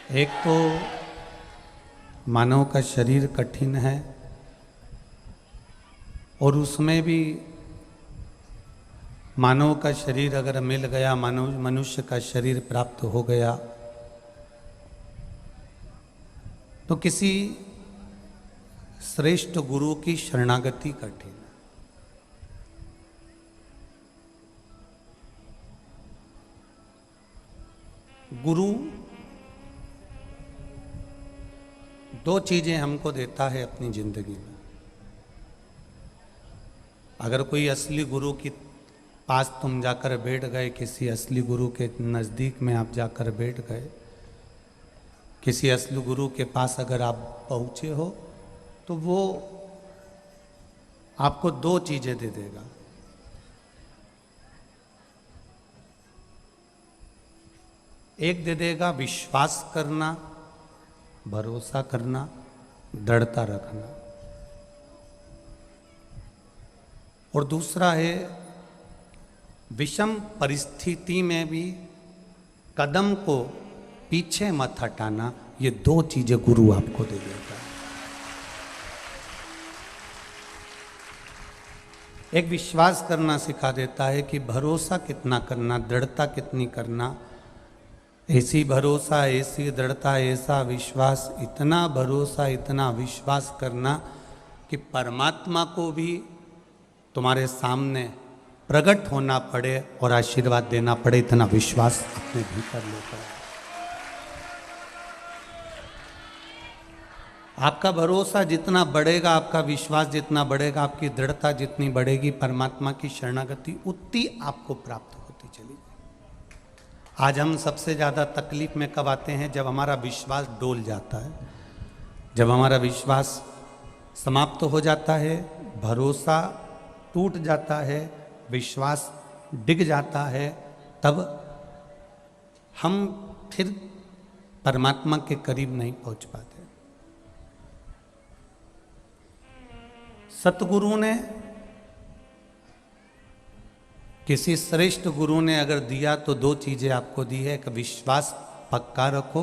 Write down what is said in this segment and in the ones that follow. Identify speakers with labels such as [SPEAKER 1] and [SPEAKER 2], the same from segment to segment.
[SPEAKER 1] एक तो मानव का शरीर कठिन है और उसमें भी मानव का शरीर अगर मिल गया, मनुष्य का शरीर प्राप्त हो गया तो किसी श्रेष्ठ गुरु की शरणागति कठिन है। गुरु दो चीजें हमको देता है अपनी जिंदगी में। अगर कोई असली गुरु के पास तुम जाकर बैठ गए, किसी असली गुरु के नज़दीक में आप जाकर बैठ गए, किसी असली गुरु के पास अगर आप पहुँचे हो तो वो आपको दो चीज़ें दे देगा। एक दे देगा विश्वास करना, भरोसा करना, दृढ़ता रखना, और दूसरा है विषम परिस्थिति में भी कदम को पीछे मत हटाना। ये दो चीजें गुरु आपको दे देगा। एक विश्वास करना सिखा देता है कि भरोसा कितना करना, दृढ़ता कितनी करना, ऐसी भरोसा, ऐसी दृढ़ता, ऐसा विश्वास, इतना भरोसा, इतना विश्वास करना कि परमात्मा को भी तुम्हारे सामने प्रकट होना पड़े और आशीर्वाद देना पड़े, इतना विश्वास अपने भीतर लेकर। आपका भरोसा जितना बढ़ेगा, आपका विश्वास जितना बढ़ेगा, आपकी दृढ़ता जितनी बढ़ेगी, परमात्मा की शरणागति उतनी आपको प्राप्त होती चली। आज हम सबसे ज़्यादा तकलीफ में कब आते हैं? जब हमारा विश्वास डोल जाता है, जब हमारा विश्वास समाप्त हो जाता है, भरोसा टूट जाता है, विश्वास डिग जाता है, तब हम फिर परमात्मा के करीब नहीं पहुंच पाते। सतगुरु ने, किसी श्रेष्ठ गुरु ने अगर दिया तो दो चीजें आपको दी है। एक विश्वास पक्का रखो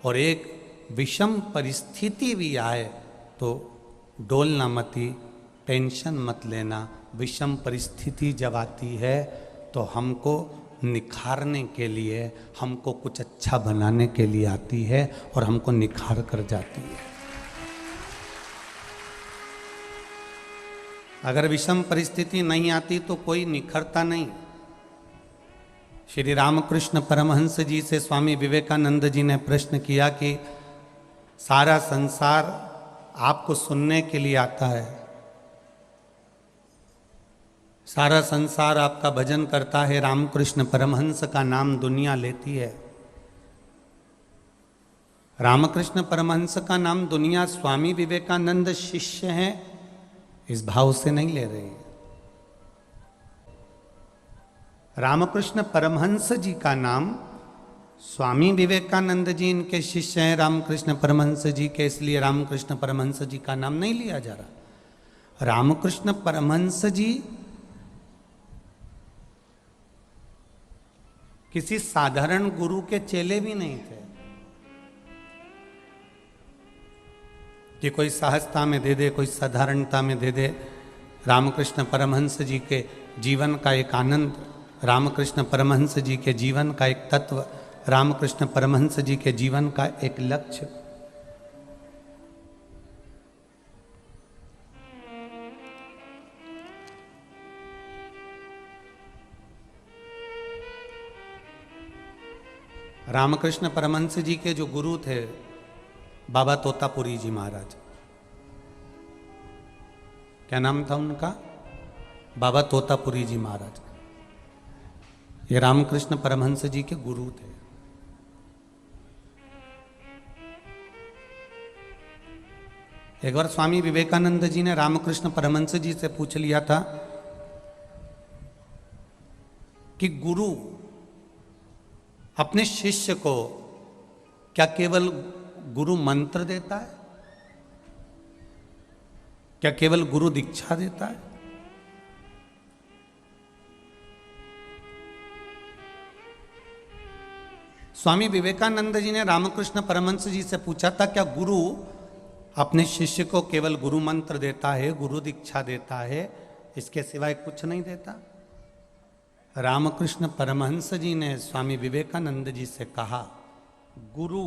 [SPEAKER 1] और एक विषम परिस्थिति भी आए तो डोलना मती, टेंशन मत लेना। विषम परिस्थिति जब आती है तो हमको निखारने के लिए, हमको कुछ अच्छा बनाने के लिए आती है और हमको निखार कर जाती है। अगर विषम परिस्थिति नहीं आती तो कोई निखरता नहीं। श्री रामकृष्ण परमहंस जी से स्वामी विवेकानंद जी ने प्रश्न किया कि सारा संसार आपको सुनने के लिए आता है, सारा संसार आपका भजन करता है, रामकृष्ण परमहंस का नाम दुनिया लेती है। रामकृष्ण परमहंस का नाम दुनिया स्वामी विवेकानंद शिष्य हैं इस भाव से नहीं ले रहे। रामकृष्ण परमहंस जी का नाम, स्वामी विवेकानंद जी इनके शिष्य हैं रामकृष्ण परमहंस जी के, इसलिए रामकृष्ण परमहंस जी का नाम नहीं लिया जा रहा। रामकृष्ण परमहंस जी किसी साधारण गुरु के चेले भी नहीं थे कि कोई सहजता में दे दे, कोई साधारणता में दे दे। रामकृष्ण परमहंस जी के जीवन का एक आनंद, रामकृष्ण परमहंस जी के जीवन का एक तत्व, रामकृष्ण परमहंस जी के जीवन का एक लक्ष्य। रामकृष्ण परमहंस जी के जो गुरु थे बाबा तोतापुरी जी महाराज, क्या नाम था उनका? बाबा तोतापुरी जी महाराज। ये रामकृष्ण परमहंस जी के गुरु थे। एक बार स्वामी विवेकानंद जी ने रामकृष्ण परमहंस जी से पूछ लिया था कि गुरु अपने शिष्य को क्या केवल गुरु मंत्र देता है? क्या केवल गुरु दीक्षा देता है? स्वामी विवेकानंद जी ने रामकृष्ण परमहंस जी से पूछा था, क्या गुरु अपने शिष्य को केवल गुरु मंत्र देता है, गुरु दीक्षा देता है, इसके सिवाय कुछ नहीं देता? रामकृष्ण परमहंस जी ने स्वामी विवेकानंद जी से कहा, गुरु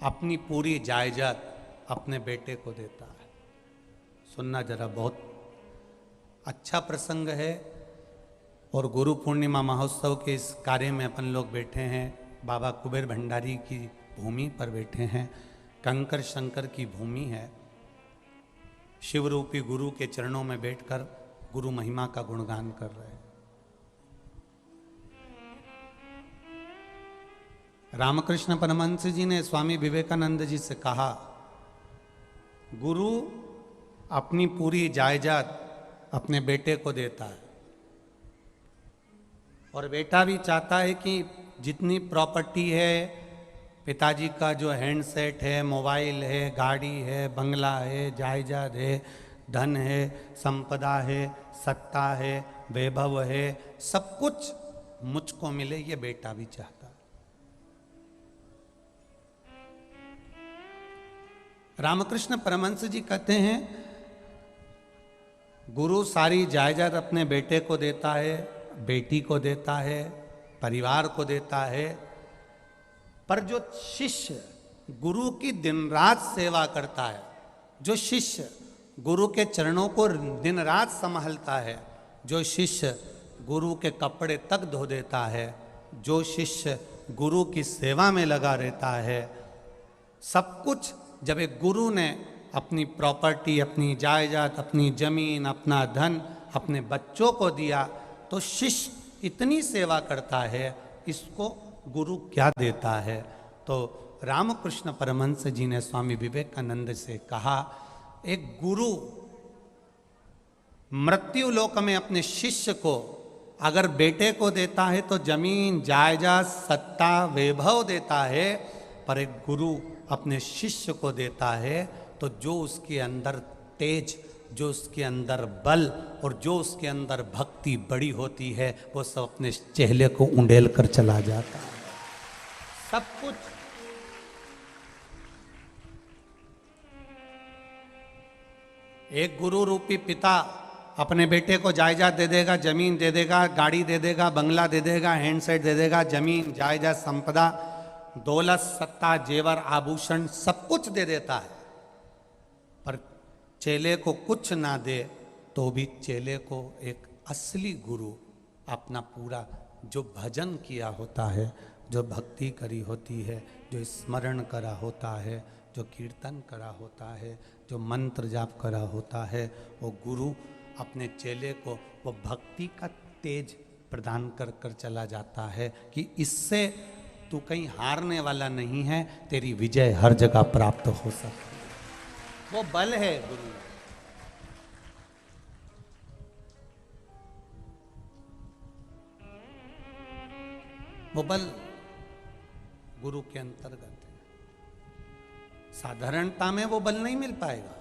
[SPEAKER 1] अपनी पूरी जायदाद अपने बेटे को देता है। सुनना जरा, बहुत अच्छा प्रसंग है। और गुरु पूर्णिमा महोत्सव के इस कार्य में अपन लोग बैठे हैं, बाबा कुबेर भंडारी की भूमि पर बैठे हैं, कंकर शंकर की भूमि है। शिवरूपी गुरु के चरणों में बैठकर गुरु महिमा का गुणगान कर रहे हैं। रामकृष्ण परमहंस जी ने स्वामी विवेकानंद जी से कहा, गुरु अपनी पूरी जायदाद अपने बेटे को देता है, और बेटा भी चाहता है कि जितनी प्रॉपर्टी है, पिताजी का जो हैंडसेट है, मोबाइल है, गाड़ी है, बंगला है, जायदाद है, धन है, संपदा है, सत्ता है, वैभव है, सब कुछ मुझको मिले, ये बेटा भी चाहता है। रामकृष्ण परमहंस जी कहते हैं, गुरु सारी जायदाद अपने बेटे को देता है, बेटी को देता है, परिवार को देता है, पर जो शिष्य गुरु की दिन रात सेवा करता है, जो शिष्य गुरु के चरणों को दिन रात संभालता है, जो शिष्य गुरु के कपड़े तक धो देता है, जो शिष्य गुरु की सेवा में लगा रहता है, सब कुछ जब एक गुरु ने अपनी प्रॉपर्टी, अपनी जायदाद, अपनी जमीन, अपना धन अपने बच्चों को दिया, तो शिष्य इतनी सेवा करता है, इसको गुरु क्या देता है? तो रामकृष्ण परमहंस जी ने स्वामी विवेकानंद से कहा, एक गुरु मृत्यु लोक में अपने शिष्य को अगर बेटे को देता है तो जमीन, जायदाद, सत्ता, वैभव देता है, पर एक गुरु अपने शिष्य को देता है तो जो उसके अंदर तेज, जो उसके अंदर बल और जो उसके अंदर भक्ति बड़ी होती है, वो सब अपने चेहरे को उंडेल कर चला जाता है। सब कुछ एक गुरु रूपी पिता अपने बेटे को जायदाद दे देगा, जमीन दे देगा, गाड़ी दे देगा, बंगला दे देगा, हैंडसेट दे देगा, जमीन, जायदाद, संपदा, दौलत, सत्ता, जेवर, आभूषण, सब कुछ दे देता है, पर चेले को कुछ ना दे तो भी चेले को एक असली गुरु अपना पूरा जो भजन किया होता है, जो भक्ति करी होती है, जो स्मरण करा होता है, जो कीर्तन करा होता है, जो मंत्र जाप करा होता है, वो गुरु अपने चेले को वो भक्ति का तेज प्रदान कर कर चला जाता है कि इससे तू कहीं हारने वाला नहीं है, तेरी विजय हर जगह प्राप्त हो सकती है। वो बल है गुरु। वो बल गुरु के अंतर्गत है। साधारणता में वो बल नहीं मिल पाएगा,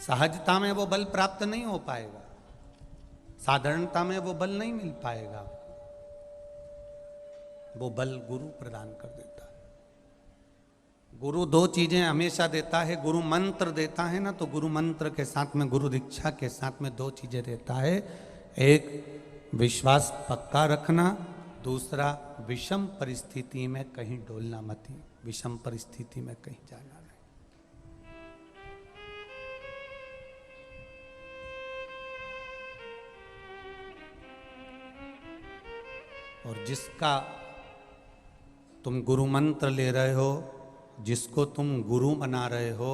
[SPEAKER 1] सहजता में वो बल प्राप्त नहीं हो पाएगा, साधारणता में वो बल नहीं मिल पाएगा। वो बल गुरु प्रदान कर देता है। गुरु दो चीजें हमेशा देता है, गुरु मंत्र देता है ना, तो गुरु मंत्र के साथ में, गुरु दीक्षा के साथ में दो चीजें देता है। एक विश्वास पक्का रखना, दूसरा विषम परिस्थिति में कहीं डोलना मत, विषम परिस्थिति में कहीं जाना नहीं। और जिसका तुम गुरु मंत्र ले रहे हो, जिसको तुम गुरु बना रहे हो,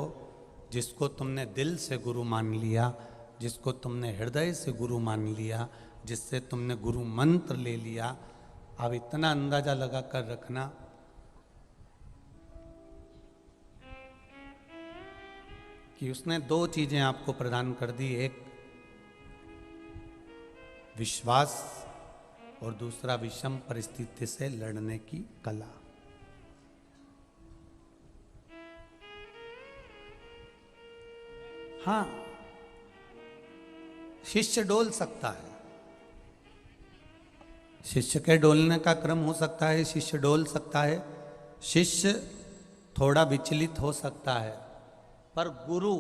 [SPEAKER 1] जिसको तुमने दिल से गुरु मान लिया, जिसको तुमने हृदय से गुरु मान लिया, जिससे तुमने गुरु मंत्र ले लिया, अब इतना अंदाजा लगा कर रखना कि उसने दो चीजें आपको प्रदान कर दी, एक विश्वास और दूसरा विषम परिस्थिति से लड़ने की कला। हाँ, शिष्य डोल सकता है, शिष्य के डोलने का क्रम हो सकता है, शिष्य डोल सकता है, शिष्य थोड़ा विचलित हो सकता है, पर गुरु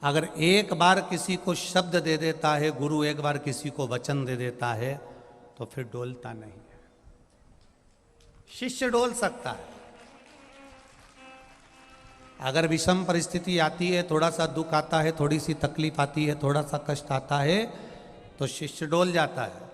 [SPEAKER 1] अगर एक बार किसी को शब्द दे देता है, गुरु एक बार किसी को वचन दे देता है, तो फिर डोलता नहीं है। शिष्य डोल सकता है। अगर विषम परिस्थिति आती है, थोड़ा सा दुख आता है, थोड़ी सी तकलीफ आती है, थोड़ा सा कष्ट आता है, तो शिष्य डोल जाता है।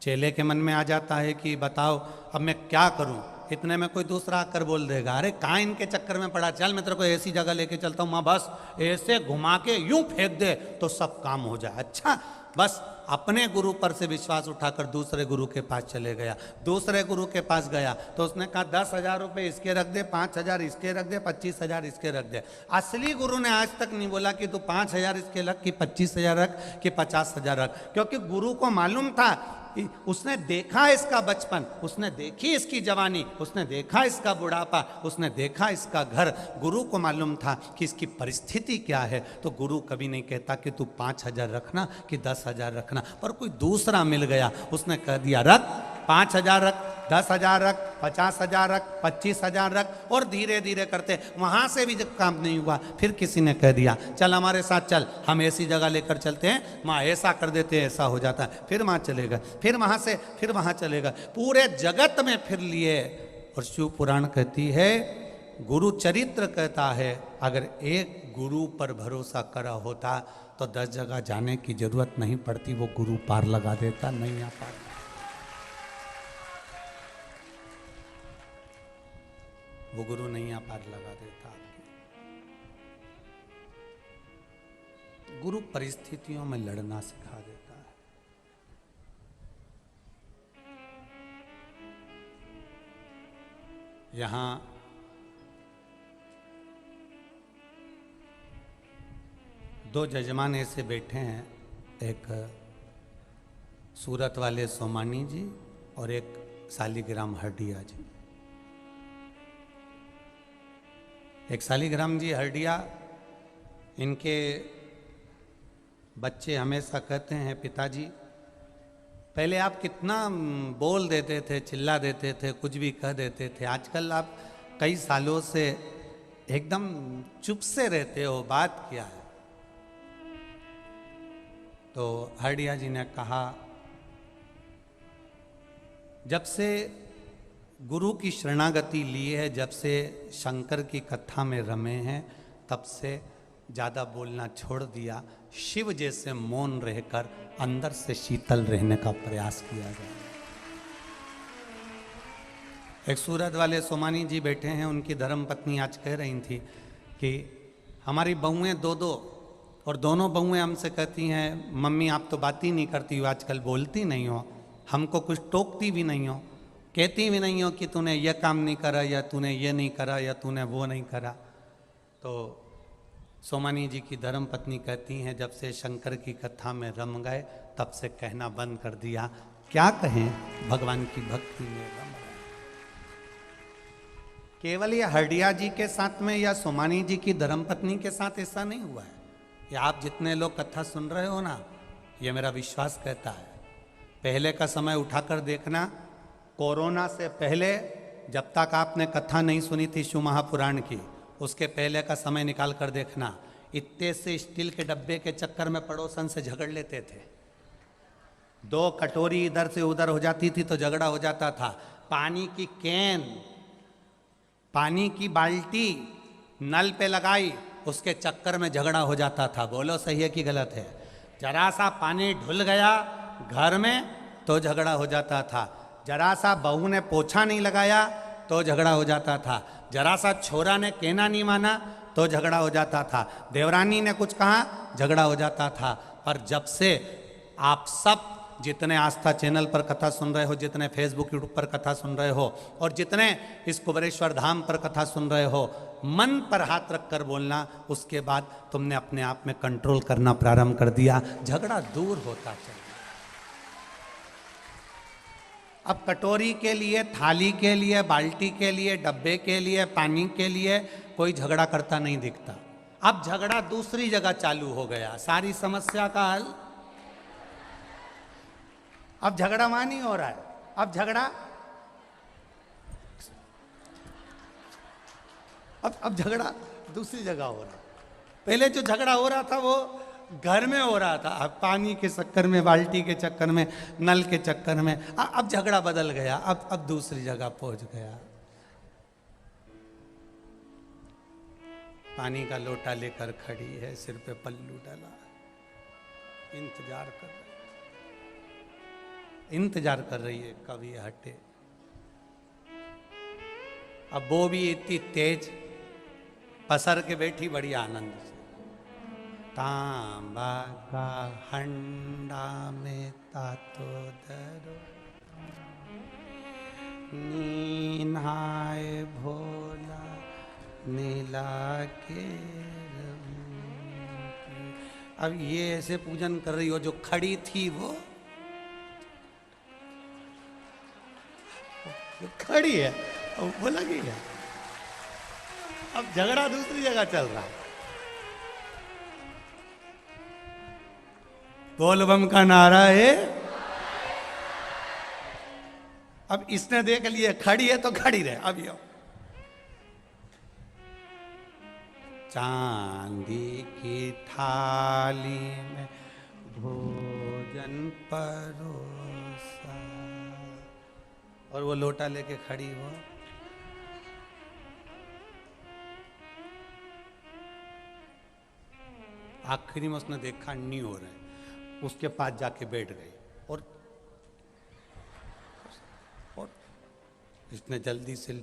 [SPEAKER 1] चेले के मन में आ जाता है कि बताओ अब मैं क्या करूं। इतने में कोई दूसरा आकर बोल देगा, अरे कहाँ इनके चक्कर में पड़ा, चल मैं तेरे को ऐसी जगह लेके चलता हूँ, माँ बस ऐसे घुमा के यूं फेंक दे तो सब काम हो जाए। अच्छा, बस अपने गुरु पर से विश्वास उठाकर दूसरे गुरु के पास चले गया। दूसरे गुरु के पास गया तो उसने कहा 10,000 रुपये इसके रख दे, 5,000 इसके रख दे, 25,000 इसके रख दे। असली गुरु ने आज तक नहीं बोला कि तू 5,000 इसके रख, कि 25,000 रख, कि 50,000 रख, क्योंकि गुरु को मालूम था, उसने देखा इसका बचपन, उसने देखी इसकी जवानी, उसने देखा इसका बुढ़ापा, उसने देखा इसका घर। गुरु को मालूम था कि इसकी परिस्थिति क्या है, तो गुरु कभी नहीं कहता कि तू 5,000 रखना कि 10,000 रखना। पर कोई दूसरा मिल गया, उसने कह दिया रख 5,000 रख, 10,000 रख, 50,000 रख, 25,000 रख, और धीरे धीरे करते वहां से भी जब काम नहीं हुआ, फिर किसी ने कह दिया चल हमारे साथ चल, हम ऐसी जगह लेकर चलते हैं, माँ ऐसा कर देते हैं, ऐसा हो जाता है। फिर वहां चलेगा, फिर वहां से फिर वहां चलेगा, पूरे जगत में फिर लिए। और शिव पुराण कहती है, गुरु चरित्र कहता है, अगर एक गुरु पर भरोसा करा होता तो 10 जगह जाने की जरूरत नहीं पड़ती, वो गुरु पार लगा देता, नहीं आ पाता। वो गुरु नहीं पार लगा देता आपके। गुरु परिस्थितियों में लड़ना सिखा देता है। यहां दो जजमान ऐसे बैठे हैं, एक सूरत वाले सोमानी जी और एक शालिग्राम हरडिया जी। एक शालिग्राम जी हरडिया, इनके बच्चे हमेशा कहते हैं, पिताजी पहले आप कितना बोल देते थे, चिल्ला देते थे, कुछ भी कह देते थे, आजकल आप कई सालों से एकदम चुप से रहते हो, बात क्या है? तो हरडिया जी ने कहा, जब से गुरु की शरणागति ली है, जब से शंकर की कथा में रमे हैं, तब से ज़्यादा बोलना छोड़ दिया। शिव जैसे मौन रहकर अंदर से शीतल रहने का प्रयास किया जाए। एक सूरत वाले सोमानी जी बैठे हैं, उनकी धर्मपत्नी आज कह रही थी कि हमारी बहुएं दो और दोनों बहुएं हमसे कहती हैं, मम्मी आप तो बात ही नहीं करती हो, आजकल बोलती नहीं हो, हमको कुछ टोकती भी नहीं हो, कहती भी नहीं हो कि तूने यह काम नहीं करा, या तूने ये नहीं करा, या तूने वो नहीं करा। तो सोमानी जी की धर्मपत्नी कहती हैं, जब से शंकर की कथा में रम गए, तब से कहना बंद कर दिया। क्या कहें, भगवान की भक्ति में रम गए। केवल ये हरडिया जी के साथ में या सोमानी जी की धर्मपत्नी के साथ ऐसा नहीं हुआ है। ये आप जितने लोग कथा सुन रहे हो ना, ये मेरा विश्वास कहता है, पहले का समय उठाकर देखना, कोरोना से पहले जब तक आपने कथा नहीं सुनी थी शिव महापुराण की, उसके पहले का समय निकाल कर देखना, इतने से स्टील के डब्बे के चक्कर में पड़ोसन से झगड़ लेते थे। 2 कटोरी इधर से उधर हो जाती थी तो झगड़ा हो जाता था। पानी की कैन, पानी की बाल्टी नल पे लगाई, उसके चक्कर में झगड़ा हो जाता था। बोलो सही है कि गलत है? जरा सा पानी ढुल गया घर में तो झगड़ा हो जाता था। जरा सा बहू ने पोछा नहीं लगाया तो झगड़ा हो जाता था। जरा सा छोरा ने कहना नहीं माना तो झगड़ा हो जाता था। देवरानी ने कुछ कहा, झगड़ा हो जाता था। पर जब से आप सब जितने आस्था चैनल पर कथा सुन रहे हो, जितने फेसबुक यूट्यूब पर कथा सुन रहे हो, और जितने इस कुबेरेश्वर धाम पर कथा सुन रहे हो, मन पर हाथ रखकर बोलना, उसके बाद तुमने अपने आप में कंट्रोल करना प्रारंभ कर दिया, झगड़ा दूर होता चला। अब कटोरी के लिए, थाली के लिए, बाल्टी के लिए, डब्बे के लिए, पानी के लिए कोई झगड़ा करता नहीं दिखता। अब झगड़ा दूसरी जगह चालू हो गया। सारी समस्या का हल अब झगड़ा वहां नहीं हो रहा है, अब झगड़ा अब झगड़ा दूसरी जगह हो रहा है। पहले जो झगड़ा हो रहा था वो घर में हो रहा था, अब पानी के चक्कर में, बाल्टी के चक्कर में, नल के चक्कर में, अब झगड़ा बदल गया, अब दूसरी जगह पहुंच गया। पानी का लोटा लेकर खड़ी है, सिर पे पल्लू डाला, इंतजार कर रही है कब ये हटे। अब वो भी इतनी तेज पसर के बैठी बड़ी आनंद से। तांबा का हंडा में तातो दरो, नीनाए भोला नीला के। अब ये ऐसे पूजन कर रही हो, जो खड़ी थी वो खड़ी है, वो लगी है। अब झगड़ा दूसरी जगह चल रहा है। बोल बम का नारा है। अब इसने देख लिया खड़ी है तो खड़ी रहे। अब यो चांदी की थाली में भोजन परोसा, और वो लोटा लेके खड़ी हो। आखिरी में उसने देखा नहीं हो रहा है, उसके पास जाके बैठ गई, और इसने जल्दी से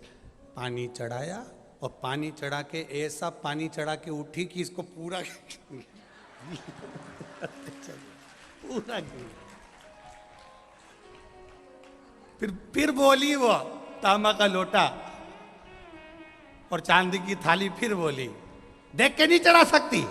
[SPEAKER 1] पानी चढ़ाया, और पानी चढ़ा के ऐसा पानी चढ़ा के उठी कि इसको पूरा पूरा फिर बोली वो तांबा का लोटा और चांदी की थाली, फिर बोली देख के नहीं चढ़ा सकती।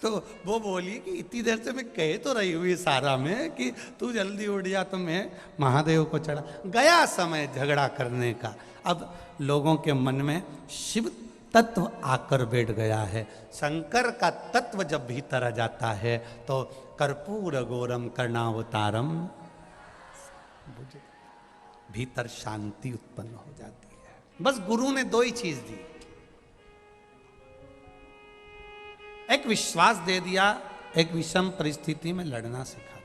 [SPEAKER 1] तो वो बोली कि इतनी देर से मैं कह तो रही हुई सारा में कि तू जल्दी उठ जा, तो मैं महादेव को चढ़ा। गया समय झगड़ा करने का। अब लोगों के मन में शिव तत्व आकर बैठ गया है। शंकर का तत्व जब भीतर आ जाता है तो कर्पूर गौरम कर्णावतारम, भीतर शांति उत्पन्न हो जाती है। बस गुरु ने दो ही चीज दी, एक विश्वास दे दिया, एक विषम परिस्थिति में लड़ना सिखा दिया।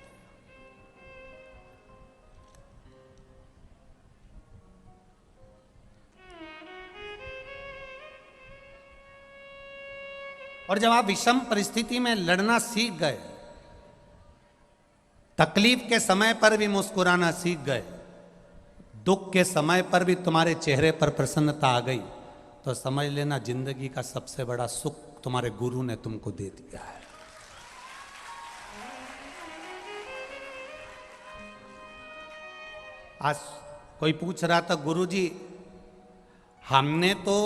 [SPEAKER 1] और जब आप विषम परिस्थिति में लड़ना सीख गए, तकलीफ के समय पर भी मुस्कुराना सीख गए, दुख के समय पर भी तुम्हारे चेहरे पर प्रसन्नता आ गई, तो समझ लेना जिंदगी का सबसे बड़ा सुख तुम्हारे गुरु ने तुमको दे दिया है। आज कोई पूछ रहा था, गुरुजी हमने तो,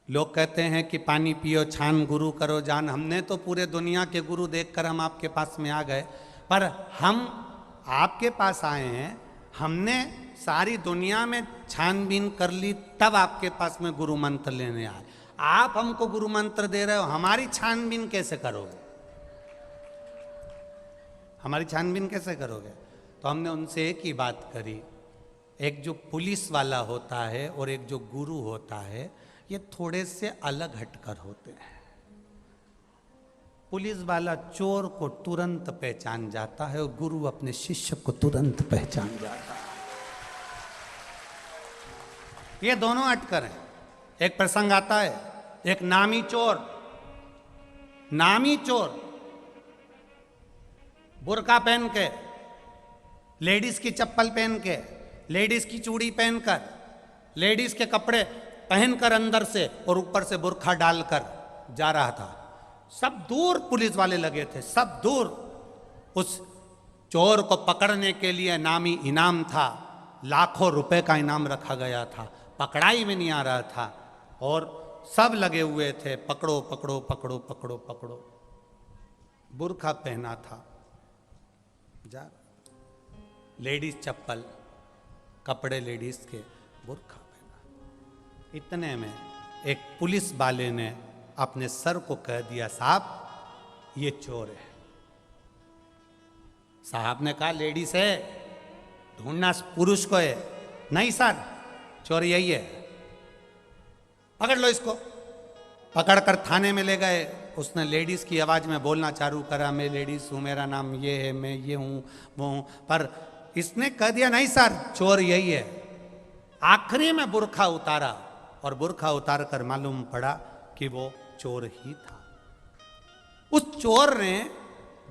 [SPEAKER 1] लोग कहते हैं कि पानी पियो छान गुरु करो जान, हमने तो पूरे दुनिया के गुरु देखकर हम आपके पास में आ गए, पर हम आपके पास आए हैं, हमने सारी दुनिया में छानबीन कर ली, तब आपके पास में गुरु मंत्र लेने आए। आप हमको गुरु मंत्र दे रहे हो, हमारी छानबीन कैसे करोगे? हमारी छानबीन कैसे करोगे? तो हमने उनसे एक ही बात करी, एक जो पुलिस वाला होता है और एक जो गुरु होता है, ये थोड़े से अलग हटकर होते हैं। पुलिस वाला चोर को तुरंत पहचान जाता है और गुरु अपने शिष्य को तुरंत पहचान जाता है। ये दोनों अटकर हैं। एक प्रसंग आता है, एक नामी चोर बुर्का पहन के, लेडीज की चप्पल पहन के, लेडीज की चूड़ी पहनकर, लेडीज के कपड़े पहनकर अंदर से और ऊपर से बुर्खा डालकर जा रहा था। सब दूर पुलिस वाले लगे थे, सब दूर। उस चोर को पकड़ने के लिए नामी इनाम था, लाखों रुपए का इनाम रखा गया था, पकड़ाई में नहीं आ रहा था, और सब लगे हुए थे, पकड़ो पकड़ो पकड़ो पकड़ो पकड़ो। बुर्खा पहना था, जा लेडीज चप्पल, कपड़े लेडीज के, बुर्खा पहना। इतने में एक पुलिस वाले ने अपने सर को कह दिया, साहब ये चोर है। साहब ने कहा लेडीज है, ढूंढना पुरुष को है। नहीं सर, चोर यही है, पकड़ लो इसको। पकड़कर थाने में ले गए। उसने लेडीज की आवाज में बोलना चालू करा, मैं लेडीज हूं, मेरा नाम ये है, मैं ये हूं वो हूं, पर इसने कह दिया नहीं सर, चोर यही है। आखिरी में बुरखा उतारा और बुरखा उतार कर मालूम पड़ा कि वो चोर ही था। उस चोर ने,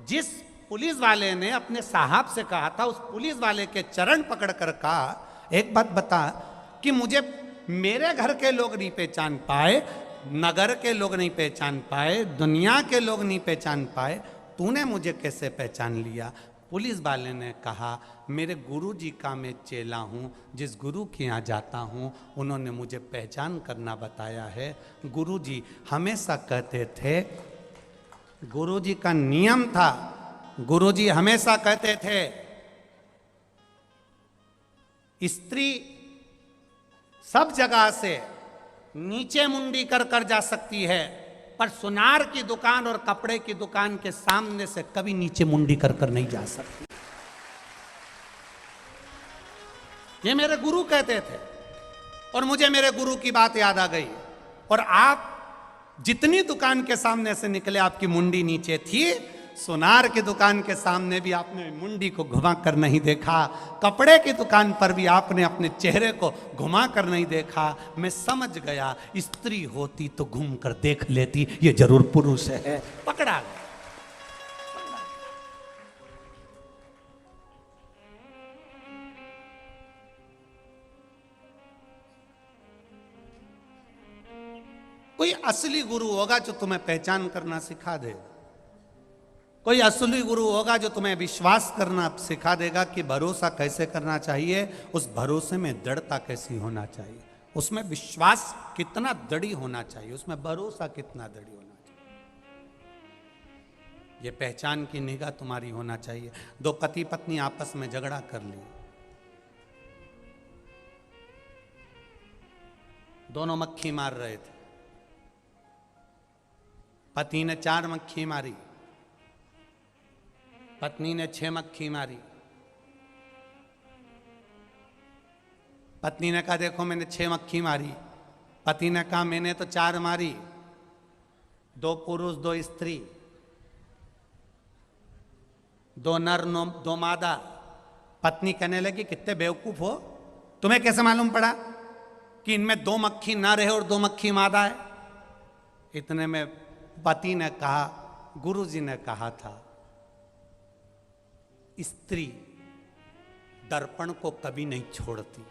[SPEAKER 1] जिस पुलिस वाले ने अपने साहब से कहा था, उस पुलिस वाले के चरण पकड़कर कहा, एक बात बता कि मुझे मेरे घर के लोग नहीं पहचान पाए, नगर के लोग नहीं पहचान पाए, दुनिया के लोग नहीं पहचान पाए, तूने मुझे कैसे पहचान लिया? पुलिस वाले ने कहा, मेरे गुरु जी का मैं चेला हूँ, जिस गुरु के यहाँ जाता हूँ उन्होंने मुझे पहचान करना बताया है। गुरु जी हमेशा कहते थे, गुरु जी का नियम था, गुरु जी हमेशा कहते थे स्त्री सब जगह से नीचे मुंडी कर कर जा सकती है, पर सुनार की दुकान और कपड़े की दुकान के सामने से कभी नीचे मुंडी कर कर नहीं जा सकती। ये मेरे गुरु कहते थे और मुझे मेरे गुरु की बात याद आ गई। और आप जितनी दुकान के सामने से निकले आपकी मुंडी नीचे थी, सुनार की दुकान के सामने भी आपने मुंडी को घुमा कर नहीं देखा, कपड़े की दुकान पर भी आपने अपने चेहरे को घुमा कर नहीं देखा। मैं समझ गया, स्त्री होती तो घूम कर देख लेती, ये जरूर पुरुष है। पकड़ा गया। कोई असली गुरु होगा जो तुम्हें पहचान करना सिखा देगा, कोई असली गुरु होगा जो तुम्हें विश्वास करना सिखा देगा कि भरोसा कैसे करना चाहिए, उस भरोसे में दृढ़ता कैसी होना चाहिए, उसमें विश्वास कितना दृढ़ होना चाहिए, उसमें भरोसा कितना दृढ़ होना चाहिए। ये पहचान की निगाह तुम्हारी होना चाहिए। दो पति पत्नी आपस में झगड़ा कर ली, दोनों मक्खी मार रहे थे, पति ने 4 मक्खी मारी, पत्नी ने 6 मक्खी मारी। पत्नी ने कहा देखो मैंने 6 मक्खी मारी, पति ने कहा मैंने तो 4 मारी, 2 पुरुष 2 स्त्री, 2 नर 2 मादा। पत्नी कहने लगी कितने बेवकूफ हो, तुम्हें कैसे मालूम पड़ा कि इनमें 2 मक्खी नर है और 2 मक्खी मादा है? इतने में पति ने कहा, गुरुजी ने कहा था स्त्री दर्पण को कभी नहीं छोड़ती,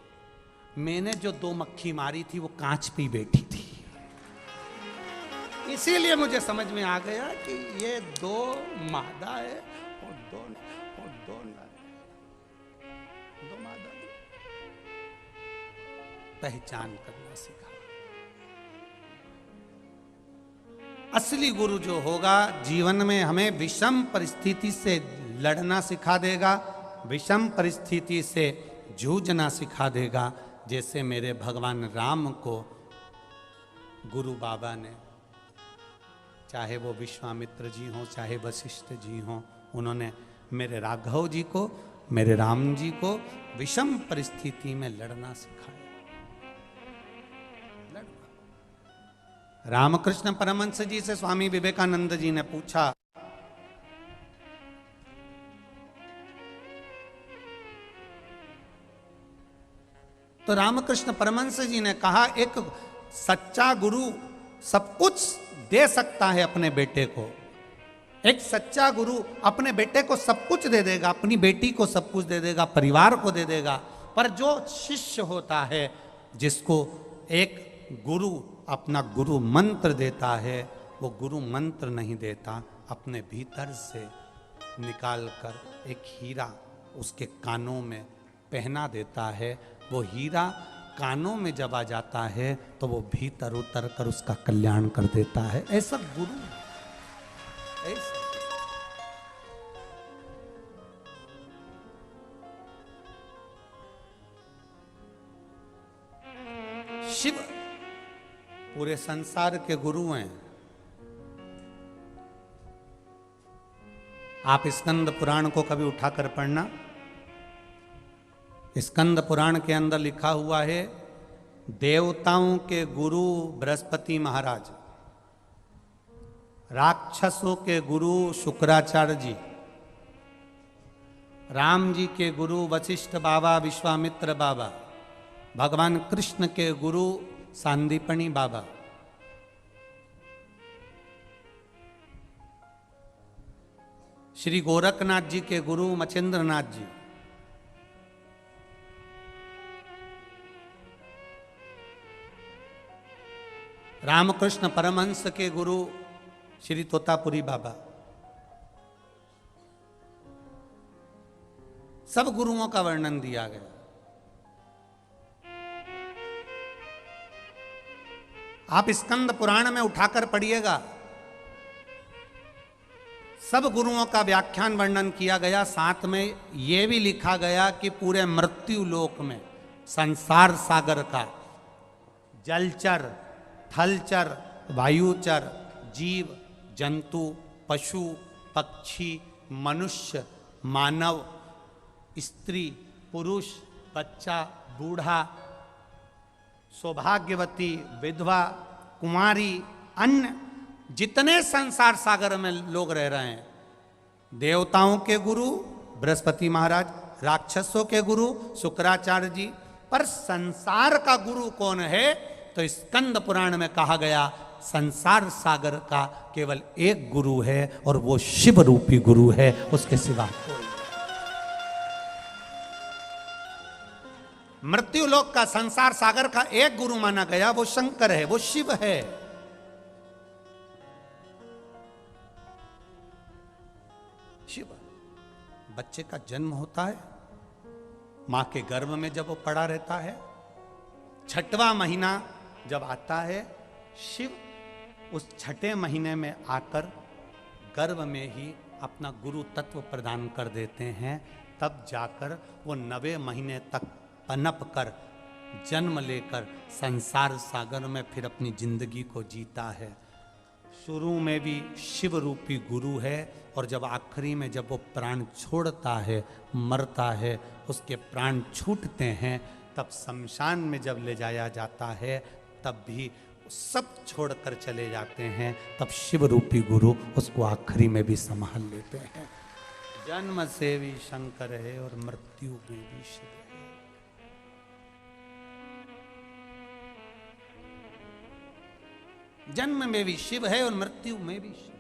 [SPEAKER 1] मैंने जो 2 मक्खी मारी थी वो कांच पे ही बैठी थी, इसीलिए मुझे समझ में आ गया कि ये 2 मादा है और 2 नर, 2 मादा। पहचान करना सीखा। असली गुरु जो होगा जीवन में हमें विषम परिस्थिति से लड़ना सिखा देगा, विषम परिस्थिति से जूझना सिखा देगा। जैसे मेरे भगवान राम को गुरु बाबा ने, चाहे वो विश्वामित्र जी हों चाहे वशिष्ठ जी हों, उन्होंने मेरे राघव जी को, मेरे राम जी को विषम परिस्थिति में लड़ना सिखाया। रामकृष्ण परमहंस जी से स्वामी विवेकानंद जी ने पूछा, तो रामकृष्ण परमहंस जी ने कहा एक सच्चा गुरु सब कुछ दे सकता है अपने बेटे को, एक सच्चा गुरु अपने बेटे को सब कुछ दे देगा, अपनी बेटी को सब कुछ दे देगा, परिवार को दे देगा, पर जो शिष्य होता है, जिसको एक गुरु अपना गुरु मंत्र देता है, वो गुरु मंत्र नहीं देता, अपने भीतर से निकाल कर एक हीरा उसके कानों में पहना देता है। वो हीरा कानों में जब आ जाता है तो वो भीतर उतर कर उसका कल्याण कर देता है। ऐसा गुरु, ऐसा शिव पूरे संसार के गुरु हैं। आप स्कंद पुराण को कभी उठाकर पढ़ना। स्कंद पुराण के अंदर लिखा हुआ है, देवताओं के गुरु बृहस्पति महाराज, राक्षसों के गुरु शुक्राचार्य जी, राम जी के गुरु वशिष्ठ बाबा, विश्वामित्र बाबा, भगवान कृष्ण के गुरु सांदीपनी बाबा, श्री गोरखनाथ जी के गुरु मचेंद्रनाथ जी, रामकृष्ण परमहंस के गुरु श्री तोतापुरी बाबा, सब गुरुओं का वर्णन दिया गया। आप स्कंद पुराण में उठाकर पढ़िएगा, सब गुरुओं का व्याख्यान वर्णन किया गया। साथ में यह भी लिखा गया कि पूरे मृत्यु लोक में संसार सागर का जलचर, थलचर, वायुचर, जीव, जंतु, पशु, पक्षी, मनुष्य, मानव, स्त्री, पुरुष, बच्चा, बूढ़ा, सौभाग्यवती, विधवा, कुमारी, अन्य जितने संसार सागर में लोग रह रहे हैं, देवताओं के गुरु बृहस्पति महाराज, राक्षसों के गुरु शुक्राचार्य जी, पर संसार का गुरु कौन है? तो स्कंद पुराण में कहा गया संसार सागर का केवल एक गुरु है और वो शिव रूपी गुरु है, उसके सिवा कोई। मृत्युलोक का संसार सागर का एक गुरु माना गया, वो शंकर है, वो शिव है। शिव। बच्चे का जन्म होता है, मां के गर्भ में जब वो पड़ा रहता है, छठवां महीना जब आता है, शिव उस छठे महीने में आकर गर्भ में ही अपना गुरु तत्व प्रदान कर देते हैं। तब जाकर वो 9वें महीने तक पनप कर जन्म लेकर संसार सागर में फिर अपनी जिंदगी को जीता है। शुरू में भी शिव रूपी गुरु है और जब आखिरी में जब वो प्राण छोड़ता है, मरता है, उसके प्राण छूटते हैं, तब शमशान में जब ले जाया जाता है, तब भी सब छोड़कर चले जाते हैं। तब शिव रूपी गुरु उसको आखिरी में भी संभाल लेते हैं। जन्म से भी शंकर है और मृत्यु में भी शिव है। जन्म में भी शिव है और मृत्यु में भी शिव।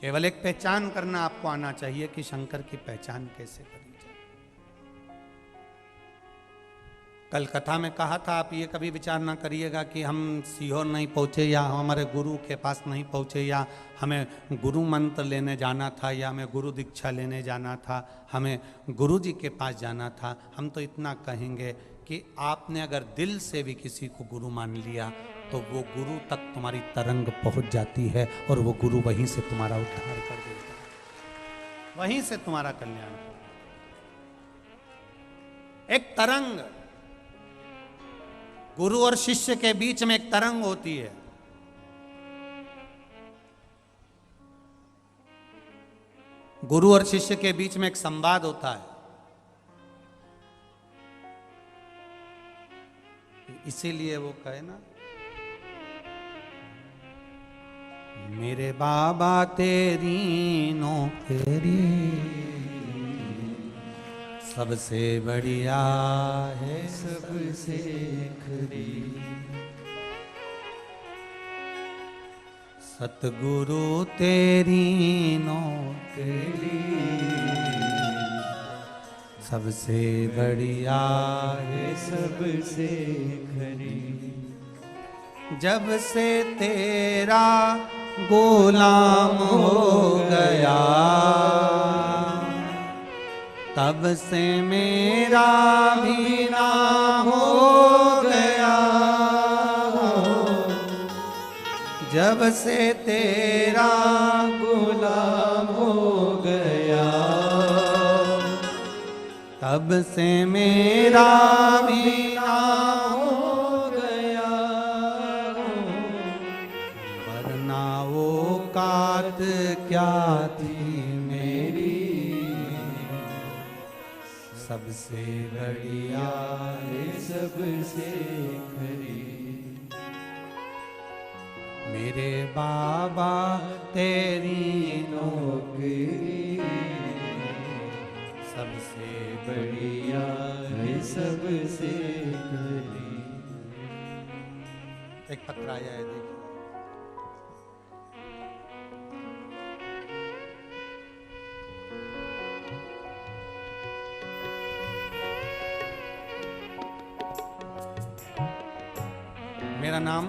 [SPEAKER 1] केवल एक पहचान करना आपको आना चाहिए कि शंकर की पहचान कैसे करी जाए। कल कथा में कहा था, आप ये कभी विचार ना करिएगा कि हम सीहोर नहीं पहुंचे या हमारे गुरु के पास नहीं पहुंचे या हमें गुरु मंत्र लेने जाना था या हमें गुरु दीक्षा लेने जाना था, हमें गुरु जी के पास जाना था। हम तो इतना कहेंगे कि आपने अगर दिल से भी किसी को गुरु मान लिया तो वो गुरु तक तुम्हारी तरंग पहुंच जाती है और वो गुरु वहीं से तुम्हारा उद्धार कर देता है, वहीं से तुम्हारा कल्याण कर देता है। एक तरंग, गुरु और शिष्य के बीच में एक तरंग होती है। गुरु और शिष्य के बीच में एक संवाद होता है। इसीलिए वो कहे ना, मेरे बाबा तेरी नौकरी सबसे बढ़िया है, सबसे खरी। सतगुरु तेरी नौकरी सबसे बढ़िया है, सबसे खरी। जब से तेरा गुलाम हो गया, तब से मेरा भी ना हो गया। जब से तेरा गुलाम हो गया, तब से मेरा भी ना हो गया। वरना वो कात क्या थी मेरी, सबसे बढ़िया है सबसे खरी। मेरे बाबा तेरी नौकरी, सबसे बढ़िया है सबसे खरी। एक पत्र आया है, देखिए। मेरा नाम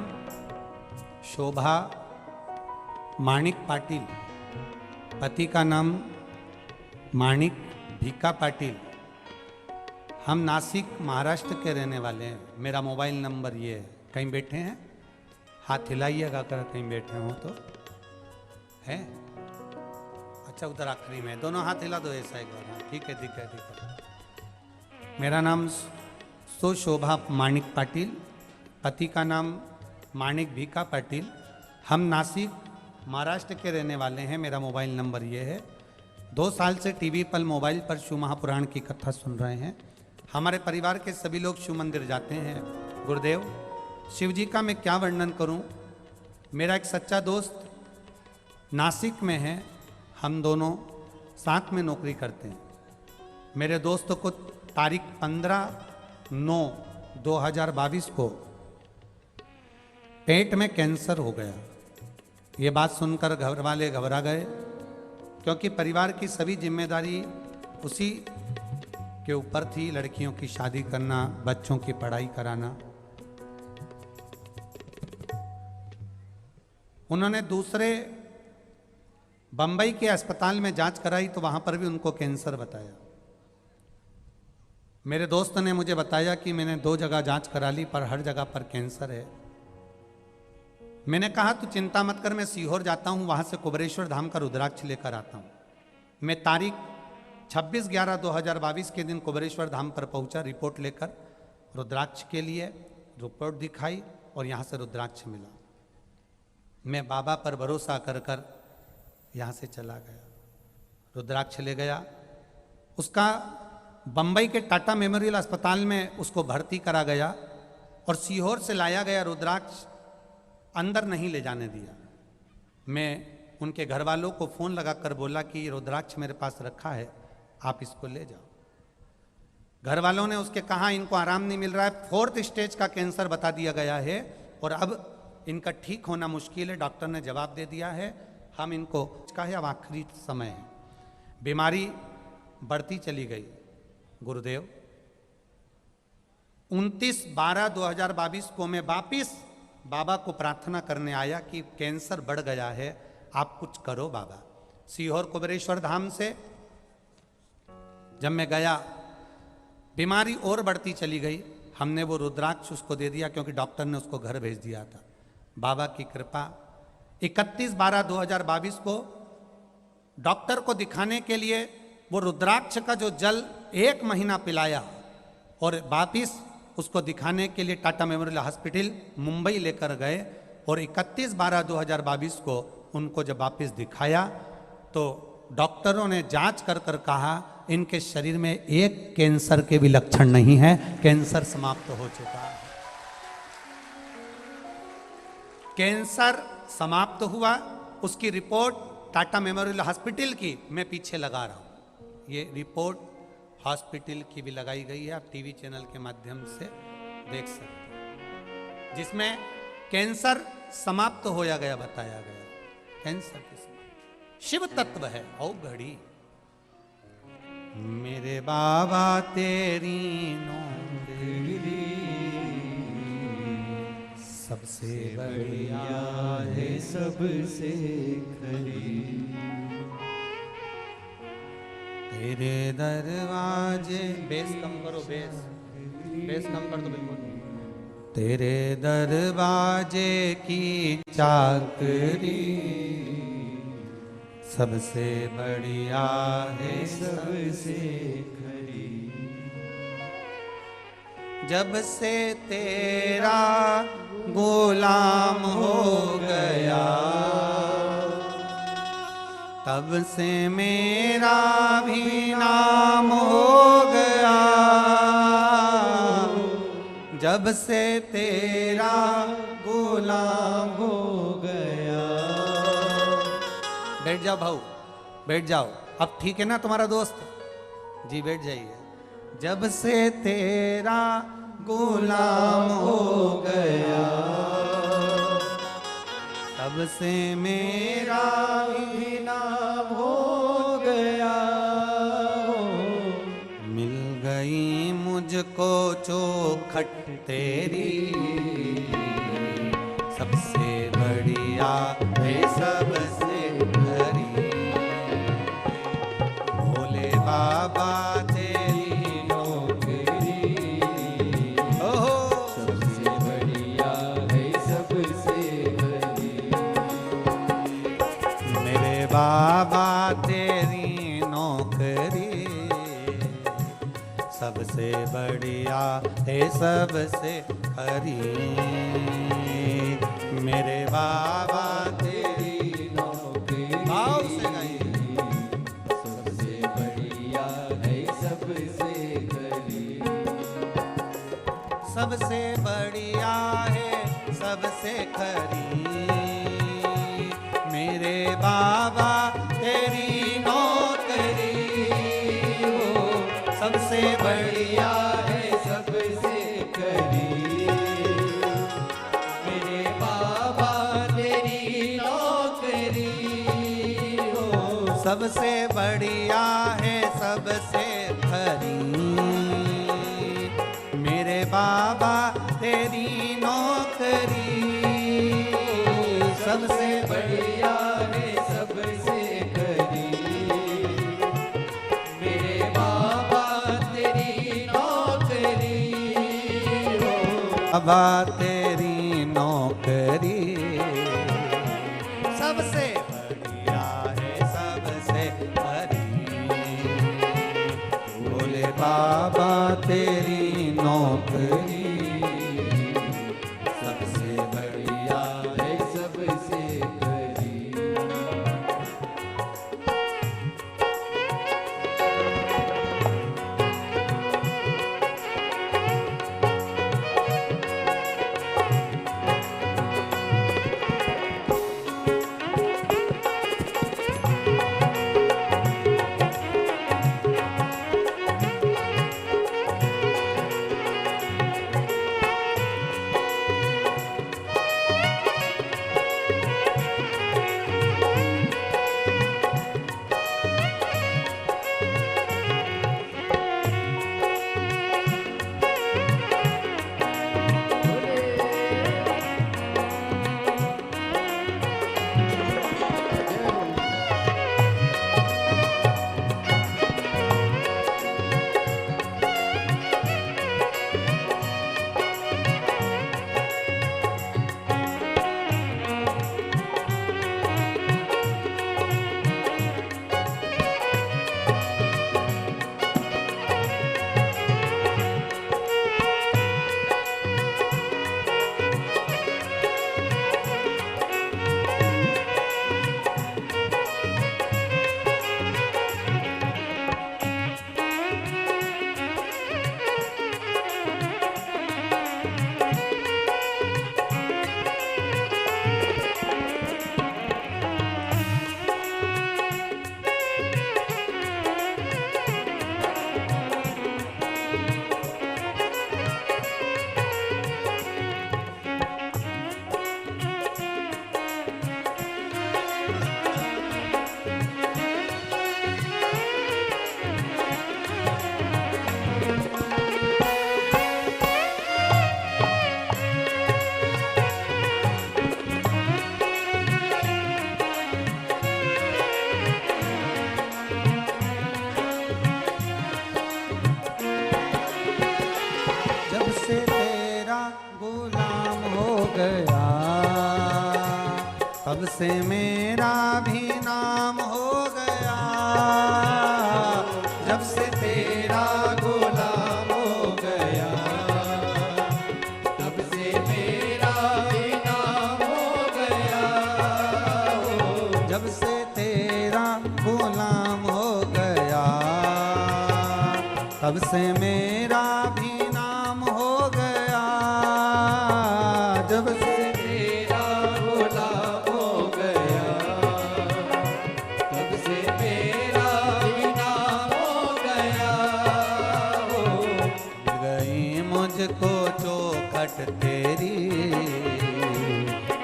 [SPEAKER 1] शोभा माणिक पाटिल, पति का नाम माणिक भिका पाटिल। हम नासिक महाराष्ट्र के रहने वाले हैं। मेरा मोबाइल नंबर ये है। कहीं बैठे हैं? हाथ हिलाइएगा अगर कहीं बैठे हो तो। है? अच्छा, उधर आखिरी में दोनों हाथ हिला दो ऐसा एक बार। हाँ, ठीक है ठीक है ठीक है। मेरा नाम शोभा माणिक पाटिल, पति का नाम माणिक भिका पाटिल। हम नासिक महाराष्ट्र के रहने वाले हैं। मेरा मोबाइल नंबर ये है। 2 साल से टीवी पर मोबाइल पर शिव महापुराण की कथा सुन रहे हैं। हमारे परिवार के सभी लोग शिव मंदिर जाते हैं। गुरुदेव, शिव जी का मैं क्या वर्णन करूं? मेरा एक सच्चा दोस्त नासिक में है। हम दोनों साथ में नौकरी करते हैं। मेरे दोस्त को तारीख 15/9/2022 को पेट में कैंसर हो गया। ये बात सुनकर घर वाले घबरा गए, क्योंकि परिवार की सभी जिम्मेदारी उसी के ऊपर थी। लड़कियों की शादी करना, बच्चों की पढ़ाई कराना। उन्होंने दूसरे बंबई के अस्पताल में जांच कराई तो वहां पर भी उनको कैंसर बताया। मेरे दोस्त ने मुझे बताया कि मैंने 2 जगह जांच करा ली पर हर जगह पर कैंसर है। मैंने कहा तो चिंता मत कर, मैं सीहोर जाता हूँ, वहाँ से कुबेरेश्वर धाम का रुद्राक्ष लेकर आता हूँ। मैं तारीख 26/11/2022 के दिन कुबेरेश्वर धाम पर पहुँचा रिपोर्ट लेकर। रुद्राक्ष के लिए रिपोर्ट दिखाई और यहाँ से रुद्राक्ष मिला। मैं बाबा पर भरोसा कर कर यहाँ से चला गया। रुद्राक्ष ले गया। उसका बम्बई के टाटा मेमोरियल अस्पताल में उसको भर्ती करा गया और सीहोर से लाया गया रुद्राक्ष अंदर नहीं ले जाने दिया। मैं उनके घर वालों को फ़ोन लगाकर बोला कि रुद्राक्ष मेरे पास रखा है, आप इसको ले जाओ। घर वालों ने उसके कहा इनको आराम नहीं मिल रहा है, 4th स्टेज का कैंसर बता दिया गया है और अब इनका ठीक होना मुश्किल है। डॉक्टर ने जवाब दे दिया है, हम इनको का है अब आखिरी समय है। बीमारी बढ़ती चली गई। गुरुदेव, 29/12/2022 को मैं वापिस बाबा को प्रार्थना करने आया कि कैंसर बढ़ गया है, आप कुछ करो बाबा। सीहोर कुबेरेश्वर धाम से जब मैं गया, बीमारी और बढ़ती चली गई। हमने वो रुद्राक्ष उसको दे दिया क्योंकि डॉक्टर ने उसको घर भेज दिया था। बाबा की कृपा 31/12/2022 को डॉक्टर को दिखाने के लिए वो रुद्राक्ष का जो जल 1 महीना पिलाया और वापिस उसको दिखाने के लिए टाटा मेमोरियल हॉस्पिटल मुंबई लेकर गए और 31/12/2022 को उनको जब वापस दिखाया तो डॉक्टरों ने जांच कर कर कहा इनके शरीर में एक कैंसर के भी लक्षण नहीं है, कैंसर समाप्त हो चुका है। कैंसर समाप्त हुआ। उसकी रिपोर्ट टाटा मेमोरियल हॉस्पिटल की मैं पीछे लगा रहा हूँ। ये रिपोर्ट हॉस्पिटल की भी लगाई गई है, आप टीवी चैनल के माध्यम से देख सकते हैं, जिसमें कैंसर समाप्त होया गया बताया गया। कैंसर के समाप्त शिव तत्व है। ओ घड़ी मेरे बाबा तेरी नौकरी सबसे बढ़िया है सबसे खरी। तेरे दरवाजे बेस कम करो, बेस कम कर दो बिल्कुल। तेरे दरवाजे की चाकरी सबसे बढ़िया है सबसे खरी। जब से तेरा गुलाम हो गया तब से मेरा भी नाम हो गया, जब से तेरा गुलाम हो गया। बैठ जाओ भाऊ, बैठ जाओ। अब ठीक है ना तुम्हारा दोस्त? जी बैठ जाइए। जब से तेरा गुलाम हो गया, तब से मेरा भी नाम हो गया। मिल गई मुझको चौखट तेरी, सबसे बढ़िया है सबसे भरी। भोले बाबा तेरी नौकरी, ओहो सबसे बढ़िया है सबसे भरी। मेरे बाबा तेरी नौकरी, सबसे बढ़िया है सबसे हरी। मेरे बाबा तेरी नौकरी, भाव से गाइए, सबसे बढ़िया है सबसे हरी। सबसे बढ़िया है सबसे खरी। मेरे बाबा तेरी नौकरी, सबसे बढ़िया है सबसे करी। मेरे बाबा तेरी नौकरी हो, सबसे बढ़िया है सबसे खरी। मेरे बाबा तेरी नौकरी, सबसे बढ़िया है सबसे खरी। बाबा तेरी नौकरी, सबसे बढ़िया है सबसे हरी। भोले बाबा तेरी नौकरी, सबसे बढ़िया है सबसे हरी। गया, तब से मेरा भी नाम हो गया। जब से तेरा गुलाम हो गया, तब से मेरा भी नाम हो गया। जब से तेरा तब से मेरा भी नाम हो गया, जब से
[SPEAKER 2] मेरा गुलाम हो गया, तब से मेरा भी नाम हो गया हो।
[SPEAKER 1] गई मुझको चौखट तेरी,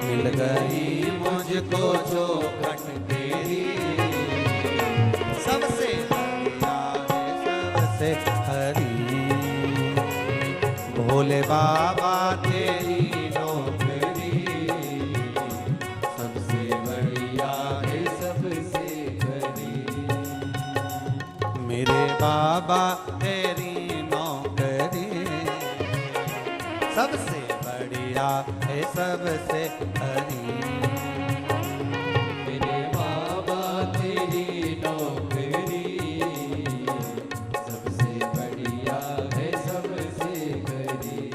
[SPEAKER 1] मिल गई मुझको चौखट तेरी, सबसे बढ़िया है सबसे हरी, भोले बाबा तेरी नौकरी,
[SPEAKER 2] सबसे बढ़िया है सबसे खरी।
[SPEAKER 1] मेरे बाबा तेरी नौकरी, सबसे बढ़िया है सबसे हरी।
[SPEAKER 2] मेरे बाबा तेरी नौकरी, सबसे बढ़िया है सबसे खरी।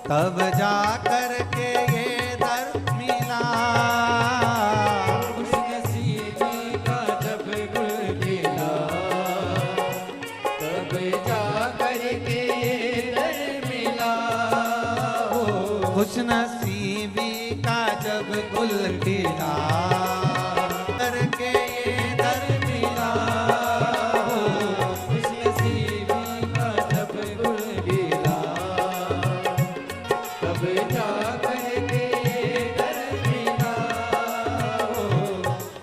[SPEAKER 1] तब जा कर के ये दर मिला।
[SPEAKER 2] खुशनसीबी का जब गुल खिला, तब जा करके ये दर मिला।
[SPEAKER 1] खुशनसीबी का जब गुल खिला करके ये दर मिला।
[SPEAKER 2] खुशनसीबी का जब गुल खिला, तब जा करके ये दर मिला।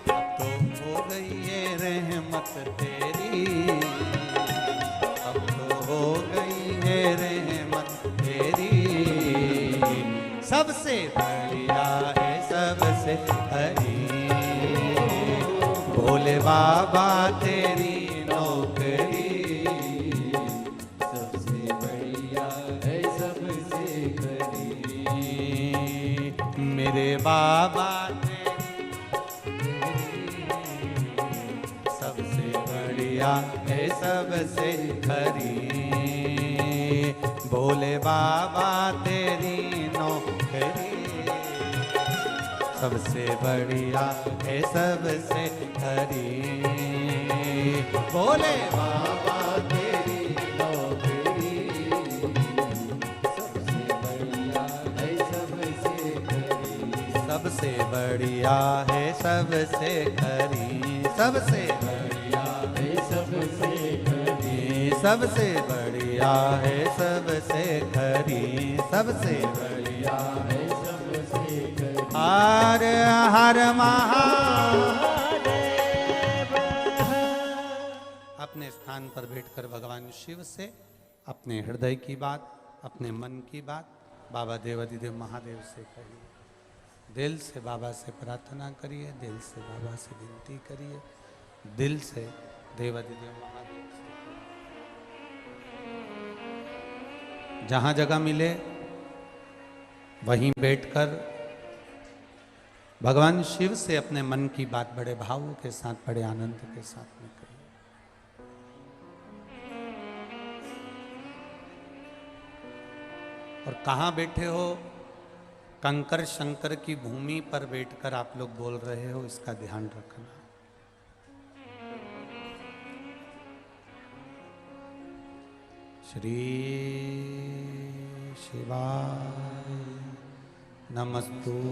[SPEAKER 1] तो हो गई ये रहमत तेरी, अब तो हो गई है रहमत तेरी। सबसे बढ़िया है सबसे हरी, भोले बाबा तेरी नौकरी।
[SPEAKER 2] सबसे बढ़िया है सबसे खरी,
[SPEAKER 1] मेरे बाबा सबसे बढ़िया है सबसे खरी, भोले बाबा तेरी नौकरी। सबसे बढ़िया है सबसे खरी, भोले बाबा तेरी
[SPEAKER 2] नौकरी। सबसे बढ़िया है सबसे खरी,
[SPEAKER 1] सबसे बढ़िया है सबसे खरी। सबसे
[SPEAKER 2] बढ़िया है सबसे खरी,
[SPEAKER 1] सबसे बढ़िया है सबसे खरी। सबसे
[SPEAKER 2] बढ़िया है सबसे खरी।
[SPEAKER 1] हर हर महादेव। अपने स्थान पर बैठकर भगवान शिव से अपने हृदय की बात, अपने मन की बात बाबा देवाधिदेव महादेव से कहिए। दिल से बाबा से प्रार्थना करिए, दिल से बाबा से विनती करिए, दिल से देवाधिदेव महादेव से। जहाँ जगह मिले वहीं बैठकर भगवान शिव से अपने मन की बात बड़े भावों के साथ, बड़े आनंद के साथ में करिए। और कहाँ बैठे हो, कंकर शंकर की भूमि पर बैठकर आप लोग बोल रहे हो, इसका ध्यान रखना। श्री शिवाय नमस्तुभ्यं,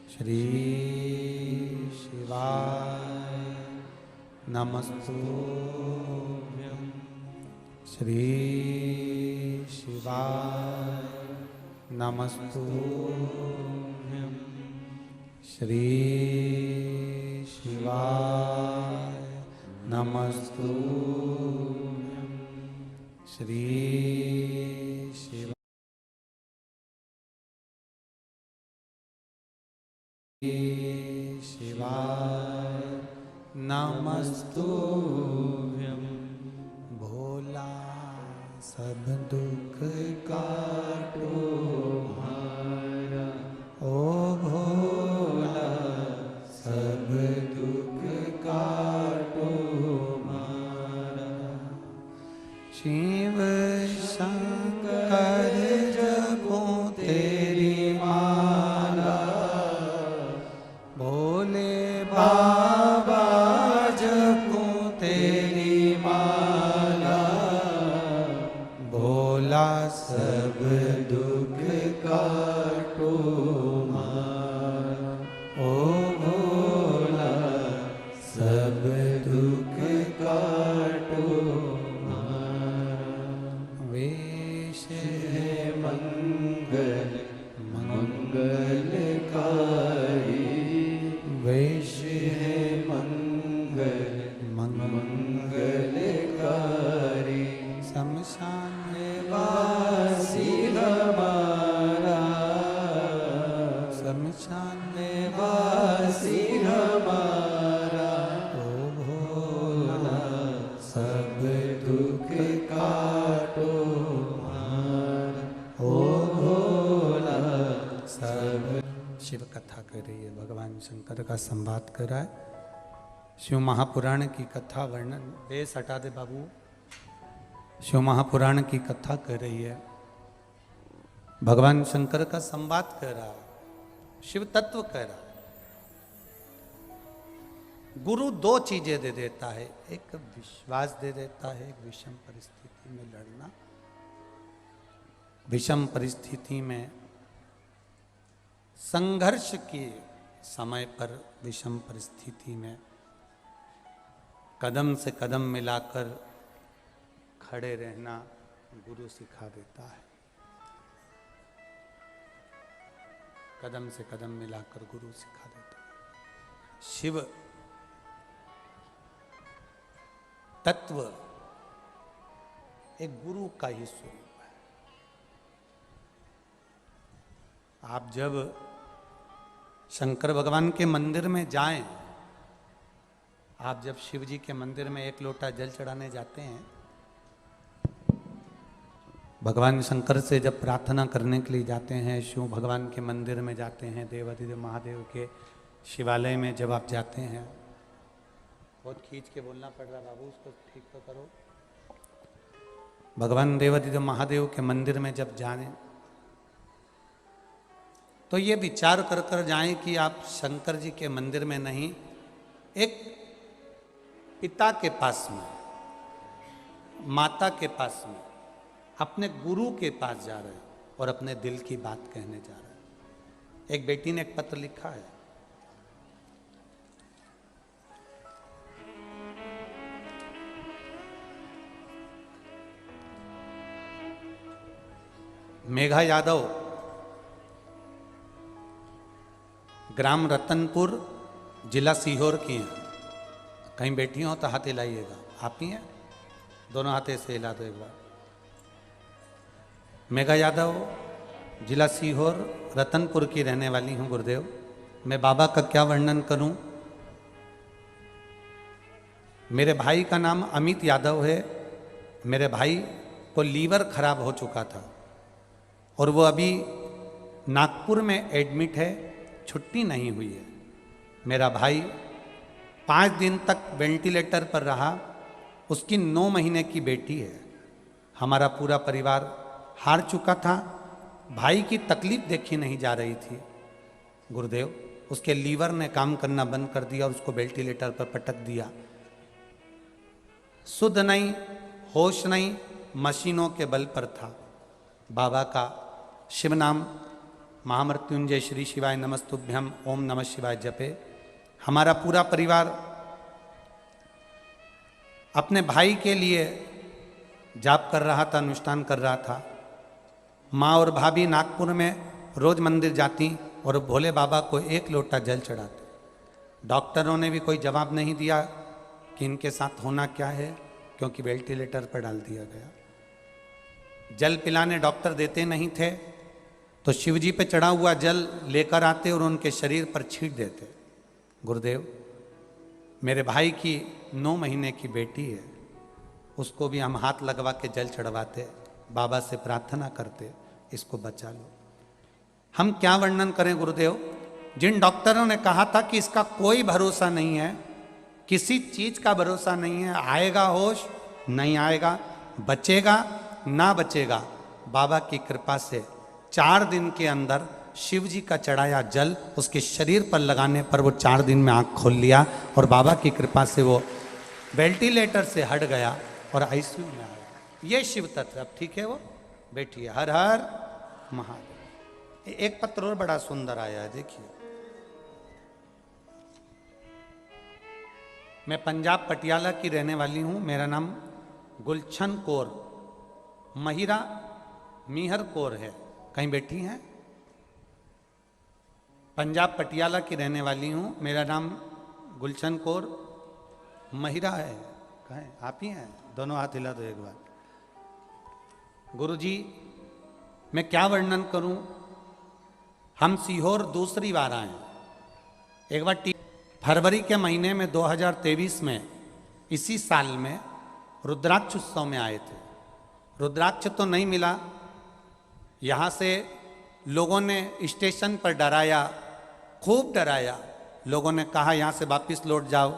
[SPEAKER 1] श्री शिवाय नमस्तुभ्यं, श्री शिवाय नमस्तुभ्यं, श्री शिवाय नमस्तुभ्यं, श्री शिवाय शिवाय नमस्तुभ्यं। भोला सब दुख काटो हमारा, ओ भोला सब दुख काटो हमारा। शिव शंकर जपो तेरी माला, भोले बाबा जपो तेरी माला। भोला सब दुख काटो हमारा, ओ भोला सब दुख काटो हमारा। वेश है
[SPEAKER 2] मंगल
[SPEAKER 1] मंगलकारी, वेश है
[SPEAKER 2] मंगल
[SPEAKER 1] मंगलकारी। शमशान
[SPEAKER 2] वासी हमारा,
[SPEAKER 1] शमशान
[SPEAKER 2] वासी हमारा।
[SPEAKER 1] ओ भोला
[SPEAKER 2] सब दुख काटो हमारा, ओ भोला सब।
[SPEAKER 1] शिव कथा कर रही है, भगवान शंकर का संवाद कर रहा है। शिव महापुराण की कथा वर्णन। बेस हटा दे बाबू। शिव महापुराण की कथा कह रही है, भगवान शंकर का संवाद कह रहा है, शिव तत्व कह रहा है। गुरु दो चीजें दे देता है, एक विश्वास दे देता है, एक विषम परिस्थिति में लड़ना। विषम परिस्थिति में संघर्ष के समय पर, विषम परिस्थिति में कदम से कदम मिलाकर खड़े रहना गुरु सिखा देता है। कदम से कदम मिलाकर गुरु सिखा देता है। शिव तत्व एक गुरु का ही स्वरूप है। आप जब शंकर भगवान के मंदिर में जाएं, आप जब शिव जी के मंदिर में एक लोटा जल चढ़ाने जाते हैं, भगवान शंकर से जब प्रार्थना करने के लिए जाते हैं, शिव भगवान के मंदिर में जाते हैं, देवाधिदेव महादेव के शिवालय में जब आप जाते हैं, बहुत खींच के बोलना पड़ रहा बाबू, उसको ठीक तो करो। भगवान देवाधिदेव महादेव के मंदिर में जब जाएं तो ये विचार कर कर जाएं कि आप शंकर जी के मंदिर में नहीं, एक पिता के पास में, माता के पास में, अपने गुरु के पास जा रहे हैं और अपने दिल की बात कहने जा रहे हैं। एक बेटी ने एक पत्र लिखा है, मेघा यादव, ग्राम रतनपुर, जिला सीहोर की हैं। कहीं बैठी हो तो हाथ हिलाइएगा। आप ही हैं? दोनों हाथे से हिला दो एक बार। मेघा यादव, जिला सीहोर, रतनपुर की रहने वाली हूँ गुरुदेव। मैं बाबा का क्या वर्णन करूँ। मेरे भाई का नाम अमित यादव है। मेरे भाई को लीवर खराब हो चुका था और वो अभी नागपुर में एडमिट है, छुट्टी नहीं हुई है। मेरा भाई 5 दिन तक वेंटिलेटर पर रहा। उसकी 9 महीने की बेटी है। हमारा पूरा परिवार हार चुका था। भाई की तकलीफ देखी नहीं जा रही थी गुरुदेव। उसके लीवर ने काम करना बंद कर दिया और उसको वेंटिलेटर पर पटक दिया। शुद्ध नहीं, होश नहीं, मशीनों के बल पर था। बाबा का शिव नाम महामृत्युंजय श्री शिवाय नमस्तुभ्यम ओम नमः शिवाय जपे। हमारा पूरा परिवार अपने भाई के लिए जाप कर रहा था, अनुष्ठान कर रहा था। माँ और भाभी नागपुर में रोज मंदिर जाती और भोले बाबा को 1 लोटा जल चढ़ाते। डॉक्टरों ने भी कोई जवाब नहीं दिया कि इनके साथ होना क्या है, क्योंकि वेंटिलेटर पर डाल दिया गया। जल पिलाने डॉक्टर देते नहीं थे तो शिवजी पे चढ़ा हुआ जल लेकर आते और उनके शरीर पर छींट देते। गुरुदेव, मेरे भाई की 9 महीने की बेटी है, उसको भी हम हाथ लगवा के जल चढ़वाते, बाबा से प्रार्थना करते, इसको बचा लो। हम क्या वर्णन करें गुरुदेव। जिन डॉक्टरों ने कहा था कि इसका कोई भरोसा नहीं है, किसी चीज का भरोसा नहीं है, आएगा होश नहीं आएगा, बचेगा ना बचेगा, बाबा की कृपा से 4 दिन के अंदर शिव जी का चढ़ाया जल उसके शरीर पर लगाने पर वो 4 दिन में आंख खोल लिया और बाबा की कृपा से वो वेंटिलेटर से हट गया और आईसीयू में आ गया। ये शिव तत्व। अब ठीक है, वो बैठिए। हर हर महादेव। एक पत्र और बड़ा सुंदर आया है, देखिए। मैं पंजाब पटियाला की रहने वाली हूं। मेरा नाम गुलशन कौर, महिरा मीहर कौर है। कहीं बैठी हैं? पंजाब पटियाला की रहने वाली हूँ। मेरा नाम गुलशन कौर महिरा है। कहें आप ही हैं? दोनों हाथ हिला दो एक बार। गुरुजी, मैं क्या वर्णन करूं। हम सीहोर दूसरी बार आए। एक बार फरवरी के महीने में 2023 में, इसी साल में रुद्राक्ष उत्सव में आए थे। रुद्राक्ष तो नहीं मिला। यहाँ से लोगों ने स्टेशन पर डराया, खूब डराया। लोगों ने कहा यहाँ से वापस लौट जाओ,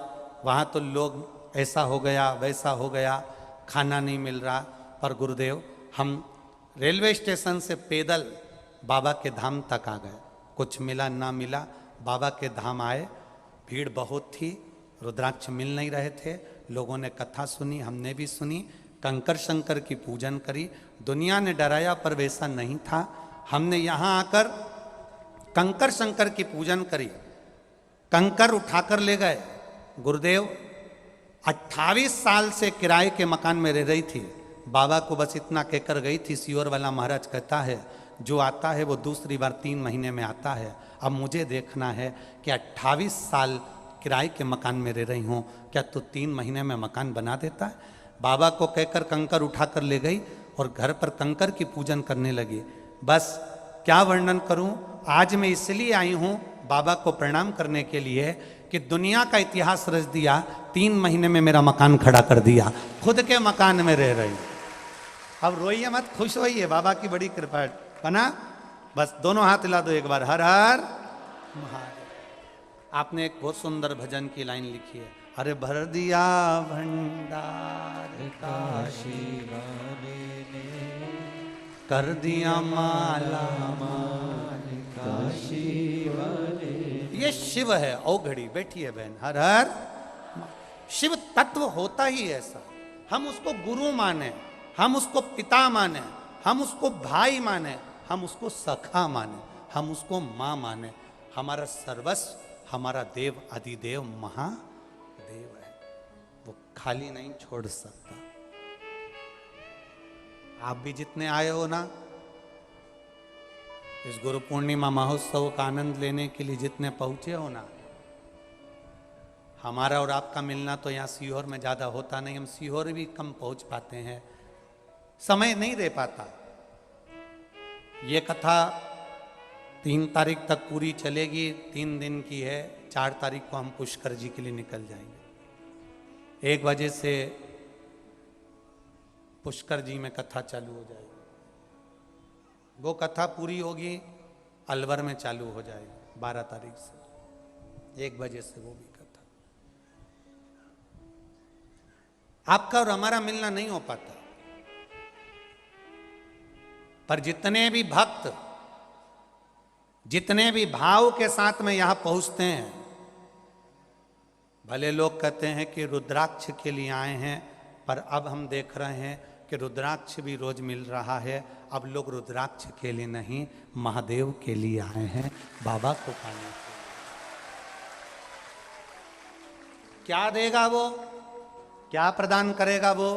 [SPEAKER 1] वहाँ तो लोग ऐसा हो गया वैसा हो गया, खाना नहीं मिल रहा। पर गुरुदेव हम रेलवे स्टेशन से पैदल बाबा के धाम तक आ गए, कुछ मिला ना मिला, बाबा के धाम आए, भीड़ बहुत थी, रुद्राक्ष मिल नहीं रहे थे, लोगों ने कथा सुनी, हमने भी सुनी, कंकर शंकर की पूजन करी। दुनिया ने डराया पर वैसा नहीं था, हमने यहाँ आकर कंकर शंकर की पूजन करी, कंकर उठाकर ले गए। गुरुदेव 28 साल से किराए के मकान में रह रही थी, बाबा को बस इतना कहकर गई थी, सीहोर वाला महाराज कहता है जो आता है वो दूसरी बार 3 महीने में आता है। अब मुझे देखना है कि 28 साल किराए के मकान में रह रही हूँ, क्या तू 3 महीने में मकान बना देता है? बाबा को कहकर कंकर उठाकर ले गई और घर पर कंकर की पूजन करने लगी। बस क्या वर्णन करूं, आज मैं इसलिए आई हूं बाबा को प्रणाम करने के लिए कि दुनिया का इतिहास रच दिया, 3 महीने में मेरा मकान खड़ा कर दिया, खुद के मकान में रह रही। अब रोइए मत, खुश होइए, बाबा की बड़ी कृपा बना। बस दोनों हाथ हिला दो एक बार, हर हर महादेव। आपने एक बहुत सुंदर भजन की लाइन लिखी है, अरे भर दिया भंडार काशी वाले ने, कर दिया माला माल काशी वाले। ये शिव है, औघड़ी बैठी है बहन, हर हर। शिव तत्व होता ही ऐसा, हम उसको गुरु माने, हम उसको पिता माने, हम उसको भाई माने, हम उसको सखा माने, हम उसको माँ माने, हमारा सर्वस्व, हमारा देव आदिदेव महादेव है, वो खाली नहीं छोड़ सकता। आप भी जितने आए हो ना इस गुरु पूर्णिमा महोत्सव का आनंद लेने के लिए, जितने पहुंचे हो ना, हमारा और आपका मिलना तो यहाँ सीहोर में ज्यादा होता नहीं, हम सीहोर भी कम पहुंच पाते हैं, समय नहीं दे पाता। ये कथा 3 तारीख तक पूरी चलेगी, 3 दिन की है, 4 तारीख को हम पुष्कर जी के लिए निकल जाएंगे। 1 बजे से पुष्कर जी में कथा चालू हो जाएगी, वो कथा पूरी होगी अलवर में चालू हो जाएगी 12 तारीख से, 1 बजे से वो भी कथा। आपका और हमारा मिलना नहीं हो पाता, पर जितने भी भक्त, जितने भी भाव के साथ में यहां पहुंचते हैं, भले लोग कहते हैं कि रुद्राक्ष के लिए आए हैं, पर अब हम देख रहे हैं कि रुद्राक्ष भी रोज मिल रहा है। अब लोग रुद्राक्ष के लिए नहीं, महादेव के लिए आए हैं, बाबा को पाने के लिए। क्या देगा वो, क्या प्रदान करेगा वो?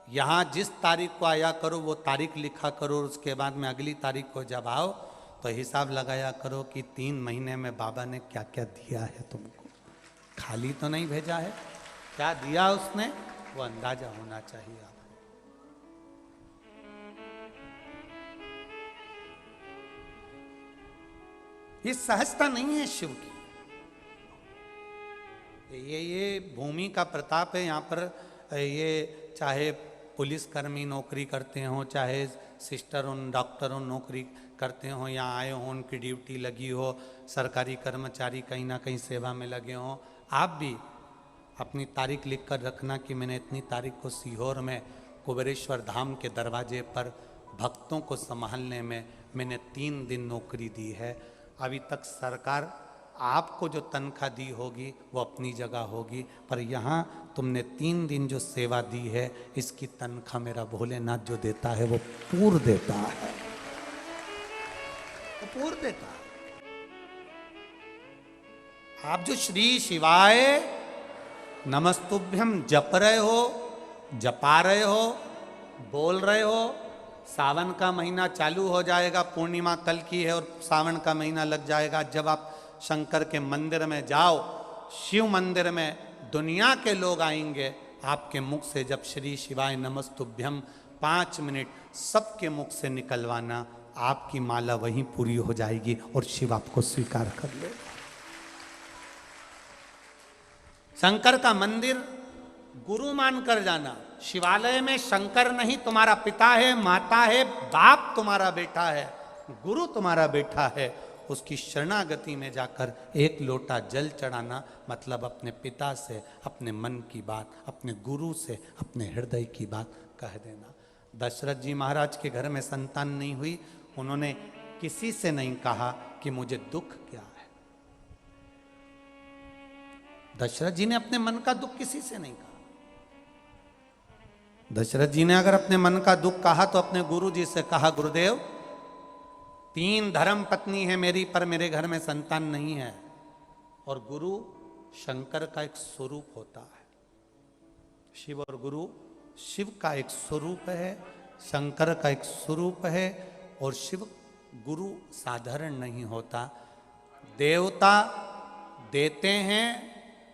[SPEAKER 1] यहां जिस तारीख को आया करो वो तारीख लिखा करो, उसके बाद में अगली तारीख को जब आओ तो हिसाब लगाया करो कि 3 महीने में बाबा ने क्या क्या दिया है तुमको, खाली तो नहीं भेजा है, क्या दिया उसने, वो अंदाजा होना चाहिए आपको। ये सहजता नहीं है शिव की, ये भूमि का प्रताप है। यहाँ पर ये चाहे पुलिसकर्मी नौकरी करते हों, चाहे सिस्टर उन डॉक्टर उन नौकरी करते हों, यहाँ आए हों, उनकी ड्यूटी लगी हो, सरकारी कर्मचारी कहीं ना कहीं सेवा में लगे हों, आप भी अपनी तारीख लिख कर रखना कि मैंने इतनी तारीख को सीहोर में कुबेरेश्वर धाम के दरवाजे पर भक्तों को संभालने में मैंने 3 दिन नौकरी दी है। अभी तक सरकार आपको जो तनख्वाह दी होगी वो अपनी जगह होगी, पर यहाँ तुमने 3 दिन जो सेवा दी है, इसकी तनख्वाह मेरा भोलेनाथ जो देता है वो पूर्ण देता है, वो पूर्ण देता है। आप जो श्री शिवाय नमस्तुभ्यम जप रहे हो, जपा रहे हो, बोल रहे हो, सावन का महीना चालू हो जाएगा, पूर्णिमा कल की है और सावन का महीना लग जाएगा। जब आप शंकर के मंदिर में जाओ, शिव मंदिर में दुनिया के लोग आएंगे, आपके मुख से जब श्री शिवाय नमस्तुभ्यम 5 मिनट सबके मुख से निकलवाना, आपकी माला वहीं पूरी हो जाएगी और शिव आपको स्वीकार कर लेगा। शंकर का मंदिर गुरु मानकर जाना। शिवालय में शंकर नहीं तुम्हारा पिता है, माता है, बाप तुम्हारा बेटा है, गुरु तुम्हारा बेटा है। उसकी शरणागति में जाकर 1 लोटा जल चढ़ाना मतलब अपने पिता से, अपने मन की बात, अपने गुरु से, अपने हृदय की बात कह देना। दशरथ जी महाराज के घर में संतान नहीं हुई, उन्होंने किसी से नहीं कहा कि मुझे दुख क्या है। दशरथ जी ने अपने मन का दुख किसी से नहीं कहा। दशरथ जी ने अगर अपने मन का दुख कहा तो अपने गुरु जी से कहा, गुरुदेव 3 धर्म पत्नी है मेरी, पर मेरे घर में संतान नहीं है। और गुरु शंकर का एक स्वरूप होता है। शिव और गुरु, शिव का एक स्वरूप है, शंकर का एक स्वरूप है। और शिव गुरु साधारण नहीं होता। देवता देते हैं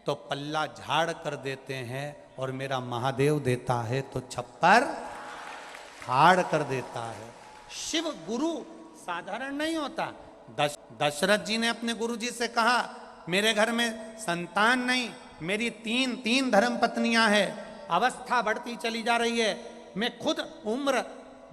[SPEAKER 1] तो पल्ला झाड़ कर देते हैं, और मेरा महादेव देता है तो छप्पर फाड़ कर देता है। शिव गुरु साधारण नहीं होता। दशरथ जी ने अपने गुरु जी से कहा, मेरे घर में संतान नहीं, मेरी तीन धर्म पत्नियां हैं, अवस्था बढ़ती चली जा रही है, मैं खुद उम्र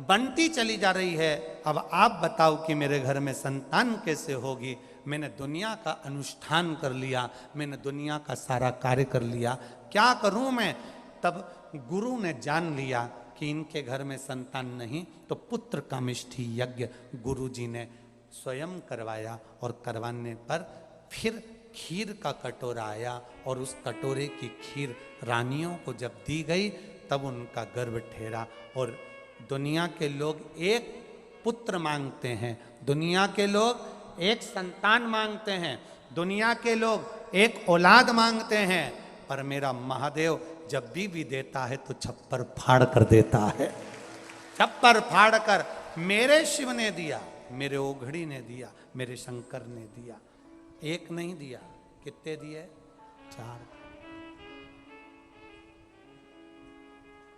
[SPEAKER 1] बनती चली जा रही है, अब आप बताओ कि मेरे घर में संतान कैसे होगी। मैंने दुनिया का अनुष्ठान कर लिया, मैंने दुनिया का सारा कार्य कर लिया, क्या करूं मैं। तब गुरु ने जान लिया कि इनके घर में संतान नहीं, तो पुत्र कामिष्ठी यज्ञ गुरु जी ने स्वयं करवाया। और करवाने पर फिर खीर का कटोरा आया, और उस कटोरे की खीर रानियों को जब दी गई तब उनका गर्भ ठहरा। और दुनिया के लोग एक पुत्र मांगते हैं, दुनिया के लोग एक संतान मांगते हैं, दुनिया के लोग एक औलाद मांगते हैं, पर मेरा महादेव जब भी देता है तो छप्पर फाड़ कर देता है। छप्पर फाड़ कर मेरे शिव ने दिया, मेरे ओघड़ी ने दिया, मेरे शंकर ने दिया। एक नहीं दिया, कितने दिए? 4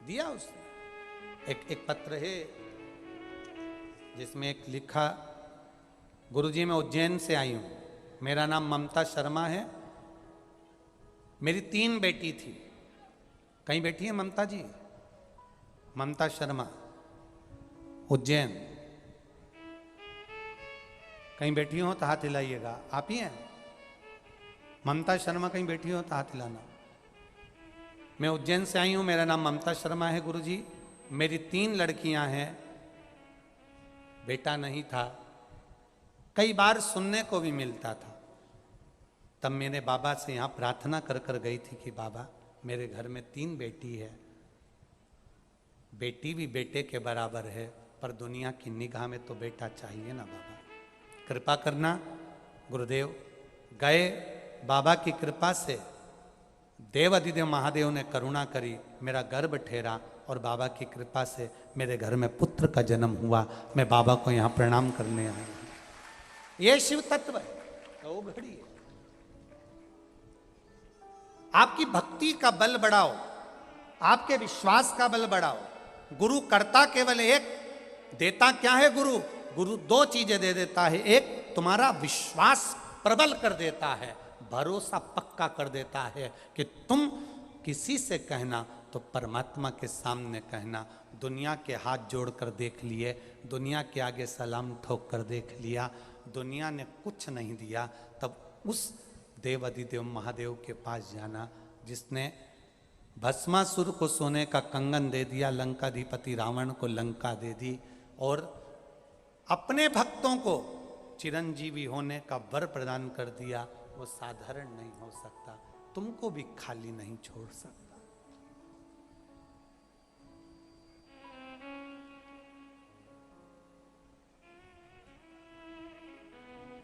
[SPEAKER 1] दिया उसने। एक पत्र है जिसमें एक लिखा, गुरुजी मैं उज्जैन से आई हूं, मेरा नाम ममता शर्मा है, मेरी 3 बेटी थी। कहीं बैठी है ममता जी? ममता शर्मा, उज्जैन। कहीं बैठी हो तो हाथ हिलाइएगा। आप ही हैं ममता शर्मा? कहीं बैठी हो तो हाथ हिलाना। मैं उज्जैन से आई हूं, मेरा नाम ममता शर्मा है गुरुजी, मेरी 3 लड़कियां हैं, बेटा नहीं था। कई बार सुनने को भी मिलता था। तब मैंने बाबा से यहाँ प्रार्थना कर कर गई थी कि बाबा मेरे घर में 3 बेटी है, बेटी भी बेटे के बराबर है, पर दुनिया की निगाह में तो बेटा चाहिए ना बाबा, कृपा करना। गुरुदेव गए, बाबा की कृपा से देव अधिदेव महादेव ने करुणा करी, मेरा गर्भ ठहरा, और बाबा की कृपा से मेरे घर में पुत्र का जन्म हुआ। मैं बाबा को यहाँ प्रणाम करने आया हूँ। ये शिव तत्व है, वो घड़ी है। आपकी भक्ति का बल बढ़ाओ, आपके विश्वास का बल बढ़ाओ। गुरु करता केवल एक, देता क्या है गुरु? गुरु 2 चीजें दे देता है। एक तुम्हारा विश्वास प्रबल कर देता है, भरोसा पक्का कर देता है कि तुम किसी से कहना तो परमात्मा के सामने कहना। दुनिया के हाथ जोड़कर देख लिए, दुनिया के आगे सलाम ठोक कर देख लिया, दुनिया ने कुछ नहीं दिया, तब उस देव अधिदेव महादेव के पास जाना जिसने भस्मासुर को सोने का कंगन दे दिया, लंकाधिपति रावण को लंका दे दी, और अपने भक्तों को चिरंजीवी होने का वर प्रदान कर दिया। वो साधारण नहीं हो सकता, तुमको भी खाली नहीं छोड़ सकता।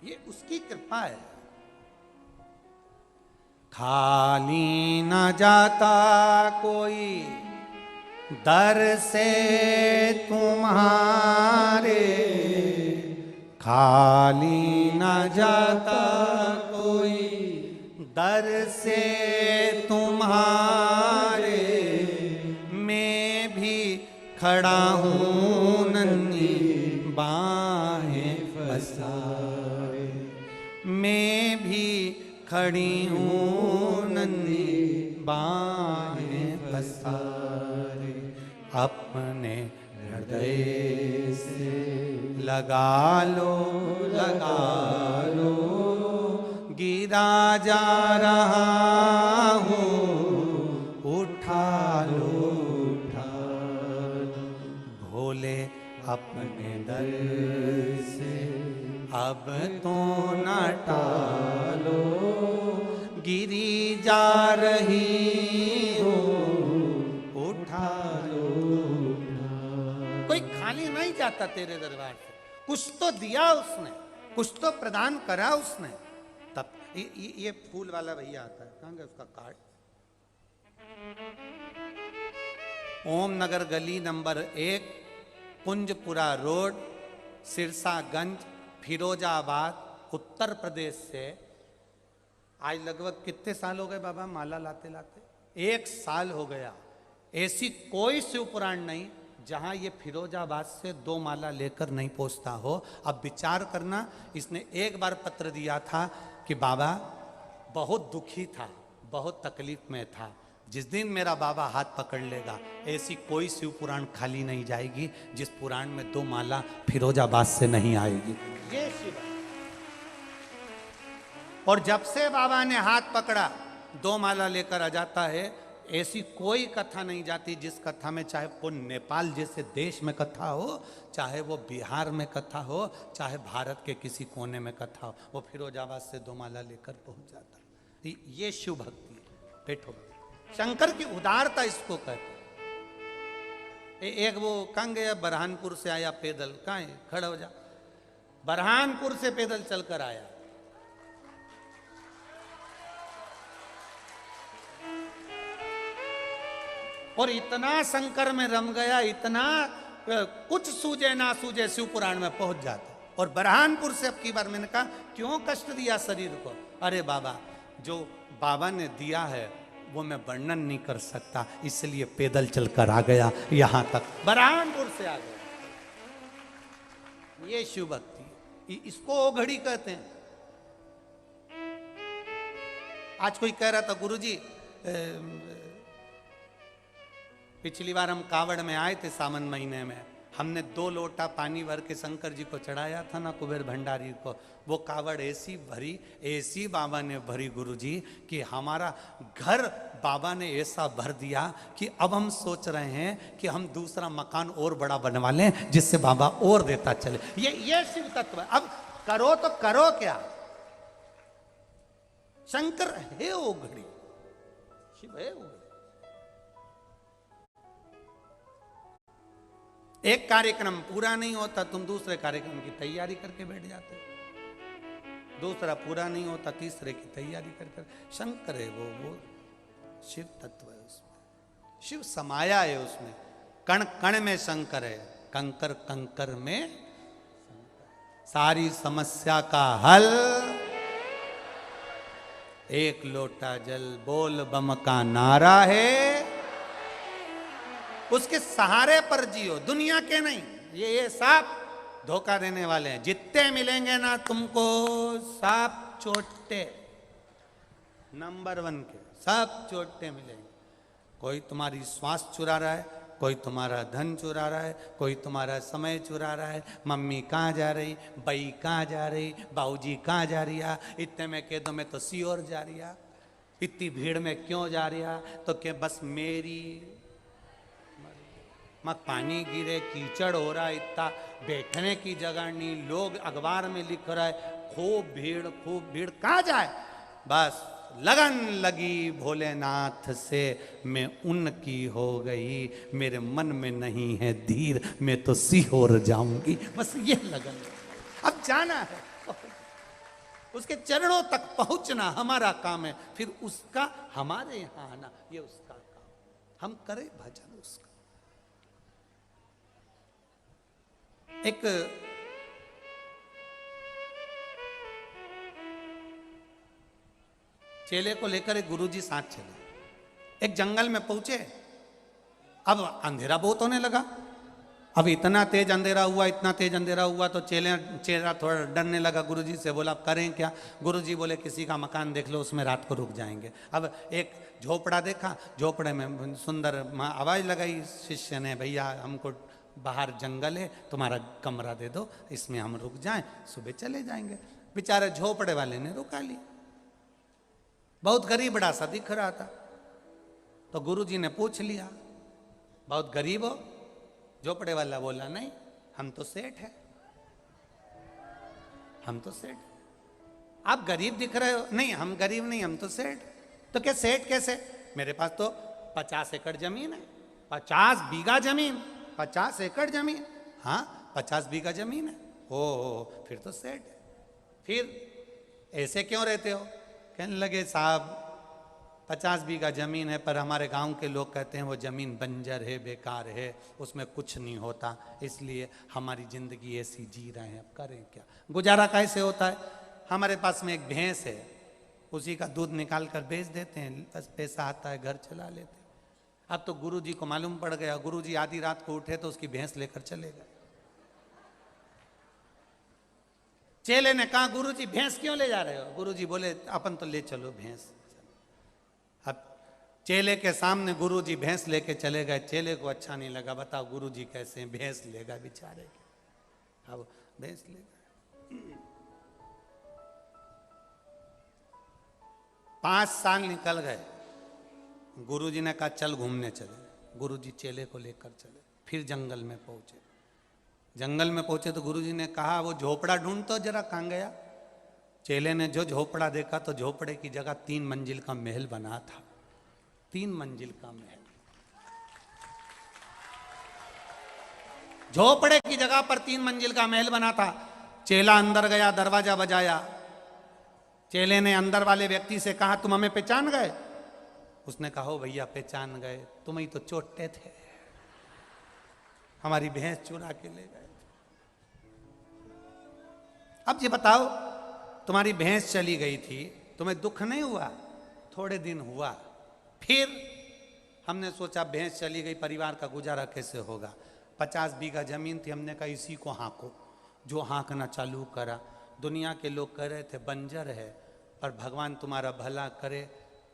[SPEAKER 1] ये उसकी कृपा है। खाली न जाता कोई दर से तुम्हारे, खाली न जाता कोई दर से तुम्हारे, मैं भी खड़ा हूँ नन्ही बाहें फसाए, मैं भी खड़ी हूँ नन्ही बाहें फसाए, अपने हृदय से लगा लो, गिरा जा रहा हूँ, उठा लो, भोले अपने दर से अब तो न टालो, गिरी जा रही हो उठा लो। कोई खाली नहीं जाता तेरे दरबार से, कुछ तो दिया उसने, कुछ तो प्रदान करा उसने। तब ये फूल वाला भैया आता है, कहाँ गया उसका कार्ड? ओम नगर गली नंबर 1, कुंजपुरा रोड, सिरसागंज, फिरोजाबाद, उत्तर प्रदेश से। आज लगभग कितने साल हो गए बाबा माला लाते लाते? 1 साल हो गया। ऐसी कोई शिव पुराण नहीं जहां ये फिरोजाबाद से 2 माला लेकर नहीं पहुंचता हो। अब विचार करना, इसने एक बार पत्र दिया था कि बाबा बहुत दुखी था, बहुत तकलीफ में था, जिस दिन मेरा बाबा हाथ पकड़ लेगा ऐसी कोई शिव पुराण खाली नहीं जाएगी जिस पुराण में 2 माला फिरोजाबाद से नहीं आएगी। ये शिव। और जब से बाबा ने हाथ पकड़ा 2 माला लेकर आ जाता है। ऐसी कोई कथा नहीं जाती जिस कथा में, चाहे वो नेपाल जैसे देश में कथा हो, चाहे वो बिहार में कथा हो, चाहे भारत के किसी कोने में कथा हो, वो फिरोजाबाद से 2 माला लेकर पहुंच जाता। ये शिव भक्ति है। बैठो, शंकर की उदारता इसको कहते हैं। एक वो कहाँ गया, बरहानपुर से आया पैदल, कहाँ है, खड़ा हो जा। बरहानपुर से पैदल चलकर आया, और इतना शंकर में रम गया, इतना कुछ सूझे ना सूझे शिव पुराण में पहुंच जाता। और बरहानपुर से अब की बार मैंने कहा क्यों कष्ट दिया शरीर को? अरे बाबा, जो बाबा ने दिया है वो मैं वर्णन नहीं कर सकता, इसलिए पैदल चलकर आ गया यहां तक, बरहानपुर से आ गया। ये शिव भक्ति, इसको ओघड़ी कहते हैं। आज कोई कह रहा था गुरुजी, पिछली बार हम कावड़ में आए थे सावन महीने में, हमने 2 लोटा पानी भर के शंकर जी को चढ़ाया था ना, कुबेर भंडारी को। वो कावड़ ऐसी भरी, ऐसी बाबा ने भरी गुरुजी कि हमारा घर बाबा ने ऐसा भर दिया कि अब हम सोच रहे हैं कि हम दूसरा मकान और बड़ा बनवा लें जिससे बाबा और देता चले। ये शिव तत्व है। अब करो तो करो क्या? शंकर है ओघड़ी, शिव है ओघड़ी। एक कार्यक्रम पूरा नहीं होता, तुम दूसरे कार्यक्रम की तैयारी करके बैठ जाते हो। दूसरा पूरा नहीं होता, तीसरे की तैयारी कर। शंकर है वो शिव तत्व है, उसमें शिव समाया है, उसमें कण कण में शंकर है, कंकर कंकर में सारी समस्या का हल एक लोटा जल, बोल बम का नारा है, उसके सहारे पर जियो, दुनिया के नहीं। ये सब धोखा देने वाले हैं। जितने मिलेंगे ना तुमको सब चोटे, नंबर 1 के सब चोटे मिलेंगे। कोई तुम्हारी श्वास चुरा रहा है, कोई तुम्हारा धन चुरा रहा है, कोई तुम्हारा समय चुरा रहा है। मम्मी कहाँ जा रही, बई कहाँ जा रही, बाबूजी कहाँ जा रिया, इतने में कह दो मैं तो सीओर जा रिया, इतनी भीड़ में क्यों जा रिया, तो क्या बस मेरी मत, पानी गिरे, कीचड़ हो रहा है, इतना बैठने की जगह नहीं, लोग अखबार में लिख रहा है खूब भीड़, कहाँ जाए? बस लगन लगी भोलेनाथ से, मैं उनकी हो गई, मेरे मन में नहीं है धीर, मैं तो सीहोर जाऊंगी। बस ये लगन, अब जाना है, उसके चरणों तक पहुंचना हमारा काम है, फिर उसका हमारे यहां आना ये उसका काम। हम करें भजन उसका। एक चेले को लेकर एक गुरुजी साथ चले, एक जंगल में पहुंचे। अब अंधेरा बहुत होने लगा, अब इतना तेज अंधेरा हुआ तो चेला थोड़ा डरने लगा। गुरुजी से बोला अब करें क्या? गुरुजी बोले किसी का मकान देख लो, उसमें रात को रुक जाएंगे। अब एक झोपड़ा देखा, झोपड़े में सुंदर आवाज लगाई शिष्य ने, भैया हमको बाहर जंगल है, तुम्हारा कमरा दे दो, इसमें हम रुक जाएं, सुबह चले जाएंगे। बेचारे झोपड़े वाले ने रुका लिया, बहुत गरीबड़ा सा दिख रहा था। तो गुरुजी ने पूछ लिया, बहुत गरीब हो? झोपड़े वाला बोला नहीं, हम तो सेठ है, हम तो सेठ। आप गरीब दिख रहे हो, नहीं हम गरीब नहीं, हम तो सेठ। तो क्या सेठ कैसे? मेरे पास तो 50 एकड़ जमीन है, 50 बीघा जमीन, 50 एकड़ जमीन, हाँ 50 बीघा जमीन है। ओ फिर तो सेठ है। फिर ऐसे क्यों रहते हो? कहने लगे साहब 50 बीघा जमीन है, पर हमारे गांव के लोग कहते हैं वो जमीन बंजर है, बेकार है, उसमें कुछ नहीं होता, इसलिए हमारी जिंदगी ऐसी जी रहे हैं, अब करें क्या? गुजारा कैसे होता है? हमारे पास में एक भैंस है, उसी का दूध निकाल कर बेच देते हैं, बस पैसा आता है, घर चला लेते हैं। अब तो गुरुजी को मालूम पड़ गया, गुरुजी आधी रात को उठे तो उसकी भैंस लेकर चले गए। चेले ने कहा गुरुजी भैंस क्यों ले जा रहे हो? गुरुजी बोले अपन तो ले चलो भैंस। अब चेले के सामने गुरुजी भैंस लेके चले गए, चेले को अच्छा नहीं लगा, बताओ गुरुजी कैसे हैं, भैंस ले गए बेचारे। अब भैंस ले गए। 5 साल निकल गए, गुरुजी ने कहा चल घूमने चले। गुरुजी चेले को लेकर चले, फिर जंगल में पहुंचे। जंगल में पहुंचे तो गुरुजी ने कहा वो झोपड़ा ढूंढ तो जरा, कहाँ गया? चेले ने जो झोपड़ा देखा तो झोपड़े की जगह 3 मंजिल का महल बना था, 3 मंजिल का महल। झोपड़े की जगह पर 3 मंजिल का महल बना था। चेला अंदर गया, दरवाजा बजाया। चेले ने अंदर वाले व्यक्ति से कहा तुम हमें पहचान गए? उसने कहा हो भैया पहचान गए, तुम ही तो चोटे थे, हमारी भैंस चुरा के ले गए। अब ये बताओ तुम्हारी भैंस चली गई थी, तुम्हें दुख नहीं हुआ? थोड़े दिन हुआ, फिर हमने सोचा भैंस चली गई, परिवार का गुजारा कैसे होगा? 50 बीघा जमीन थी, हमने कहा इसी को हाँको। जो हाँकना चालू करा, दुनिया के लोग कह रहे थे बंजर है, पर भगवान तुम्हारा भला करे,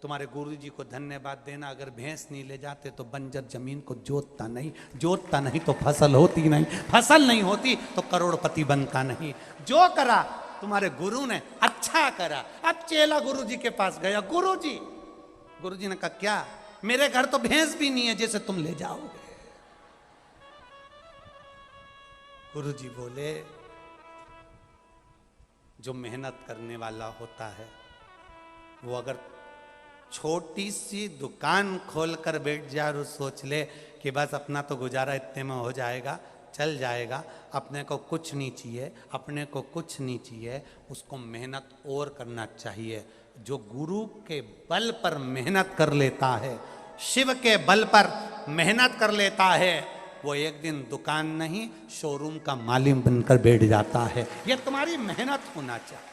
[SPEAKER 1] तुम्हारे गुरुजी को धन्यवाद देना, अगर भैंस नहीं ले जाते तो बंजर जमीन को जोतता नहीं तो फसल होती नहीं, फसल नहीं होती तो करोड़पति बनता नहीं। जो करा तुम्हारे गुरु ने अच्छा करा। अब चेला गुरुजी के पास गया, गुरुजी ने कहा क्या? मेरे घर तो भैंस भी नहीं है जैसे तुम ले जाओगे। गुरुजी बोले जो मेहनत करने वाला होता है वो अगर छोटी सी दुकान खोलकर बैठ जाए और सोच ले कि बस अपना तो गुजारा इतने में हो जाएगा, चल जाएगा, अपने को कुछ नहीं चाहिए, अपने को कुछ नहीं चाहिए, उसको मेहनत और करना चाहिए। जो गुरु के बल पर मेहनत कर लेता है, शिव के बल पर मेहनत कर लेता है, वो एक दिन दुकान नहीं शोरूम का मालिक बनकर बैठ जाता है। ये तुम्हारी मेहनत होना चाहिए।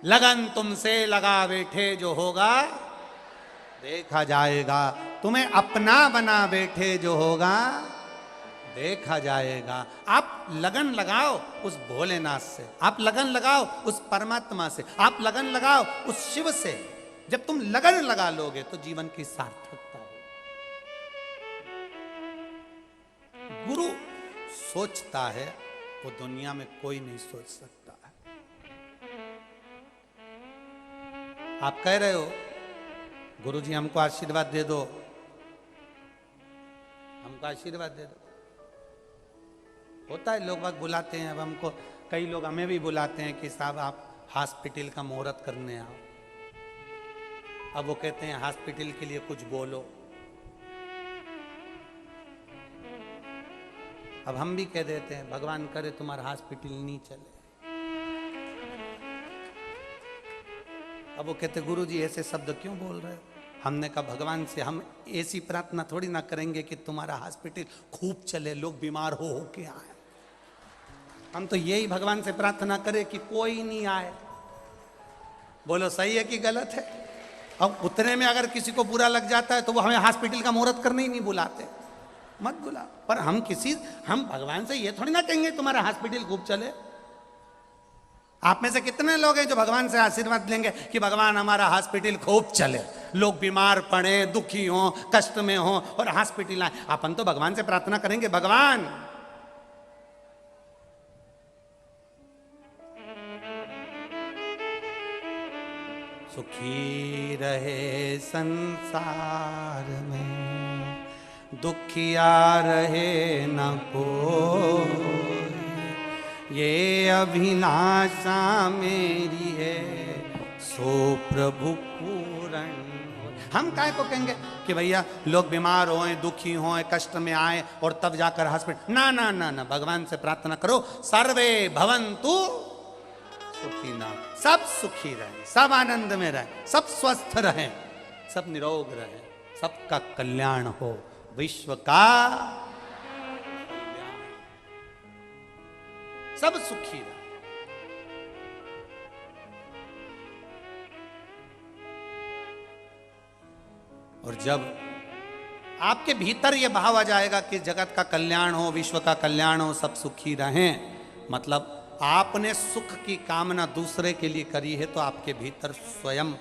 [SPEAKER 1] लगन तुमसे लगा बैठे जो होगा देखा जाएगा, तुम्हें अपना बना बैठे जो होगा देखा जाएगा। आप लगन लगाओ उस भोलेनाथ से, आप लगन लगाओ उस परमात्मा से, आप लगन लगाओ उस शिव से। जब तुम लगन लगा लोगे तो जीवन की सार्थकता हो। गुरु सोचता है वो दुनिया में कोई नहीं सोच सकता है। आप कह रहे हो गुरुजी हमको आशीर्वाद दे दो, हमको आशीर्वाद दे दो। होता है लोग बाग बुलाते हैं, अब हमको कई लोग हमें भी बुलाते हैं कि साहब आप हॉस्पिटल का मुहूर्त करने आओ। अब वो कहते हैं हॉस्पिटल के लिए कुछ बोलो। अब हम भी कह देते हैं भगवान करे तुम्हारा हॉस्पिटल नहीं चले। अब वो कहते गुरुजी ऐसे शब्द क्यों बोल रहे हो? हमने कहा भगवान से हम ऐसी प्रार्थना थोड़ी ना करेंगे कि तुम्हारा हॉस्पिटल खूब चले, लोग बीमार हो के आए। हम तो यही भगवान से प्रार्थना करें कि कोई नहीं आए। बोलो सही है कि गलत है? अब उतने में अगर किसी को बुरा लग जाता है तो वो हमें हॉस्पिटल का मुहूर्त करने ही नहीं बुलाते। मत बुला। पर हम भगवान से ये थोड़ी ना कहेंगे तुम्हारा हॉस्पिटल खूब चले। आप में से कितने लोग हैं जो भगवान से आशीर्वाद लेंगे कि भगवान हमारा हॉस्पिटल खूब चले, लोग बीमार पड़े, दुखी हों, कष्ट में हों और हॉस्पिटल आए। अपन तो भगवान से प्रार्थना करेंगे भगवान सुखी रहे संसार में, दुखिया रहे न कोई, ये अभिलाषा मेरी है, सो प्रभु पूरण। हम काय को कहेंगे कि भैया लोग बीमार होए, दुखी होए, कष्ट में आए और तब जाकर हॉस्पिटल, ना ना ना ना, भगवान से प्रार्थना करो सर्वे भवन्तु सुखिना, सब सुखी रहे, सब आनंद में रहे, सब स्वस्थ रहे, सब निरोग रहे, सबका कल्याण हो, विश्व का कल्याण, सब सुखी रहे। और जब आपके भीतर यह भाव आ जाएगा कि जगत का कल्याण हो, विश्व का कल्याण हो, सब सुखी रहें, मतलब आपने सुख की कामना दूसरे के लिए करी है, तो आपके भीतर स्वयं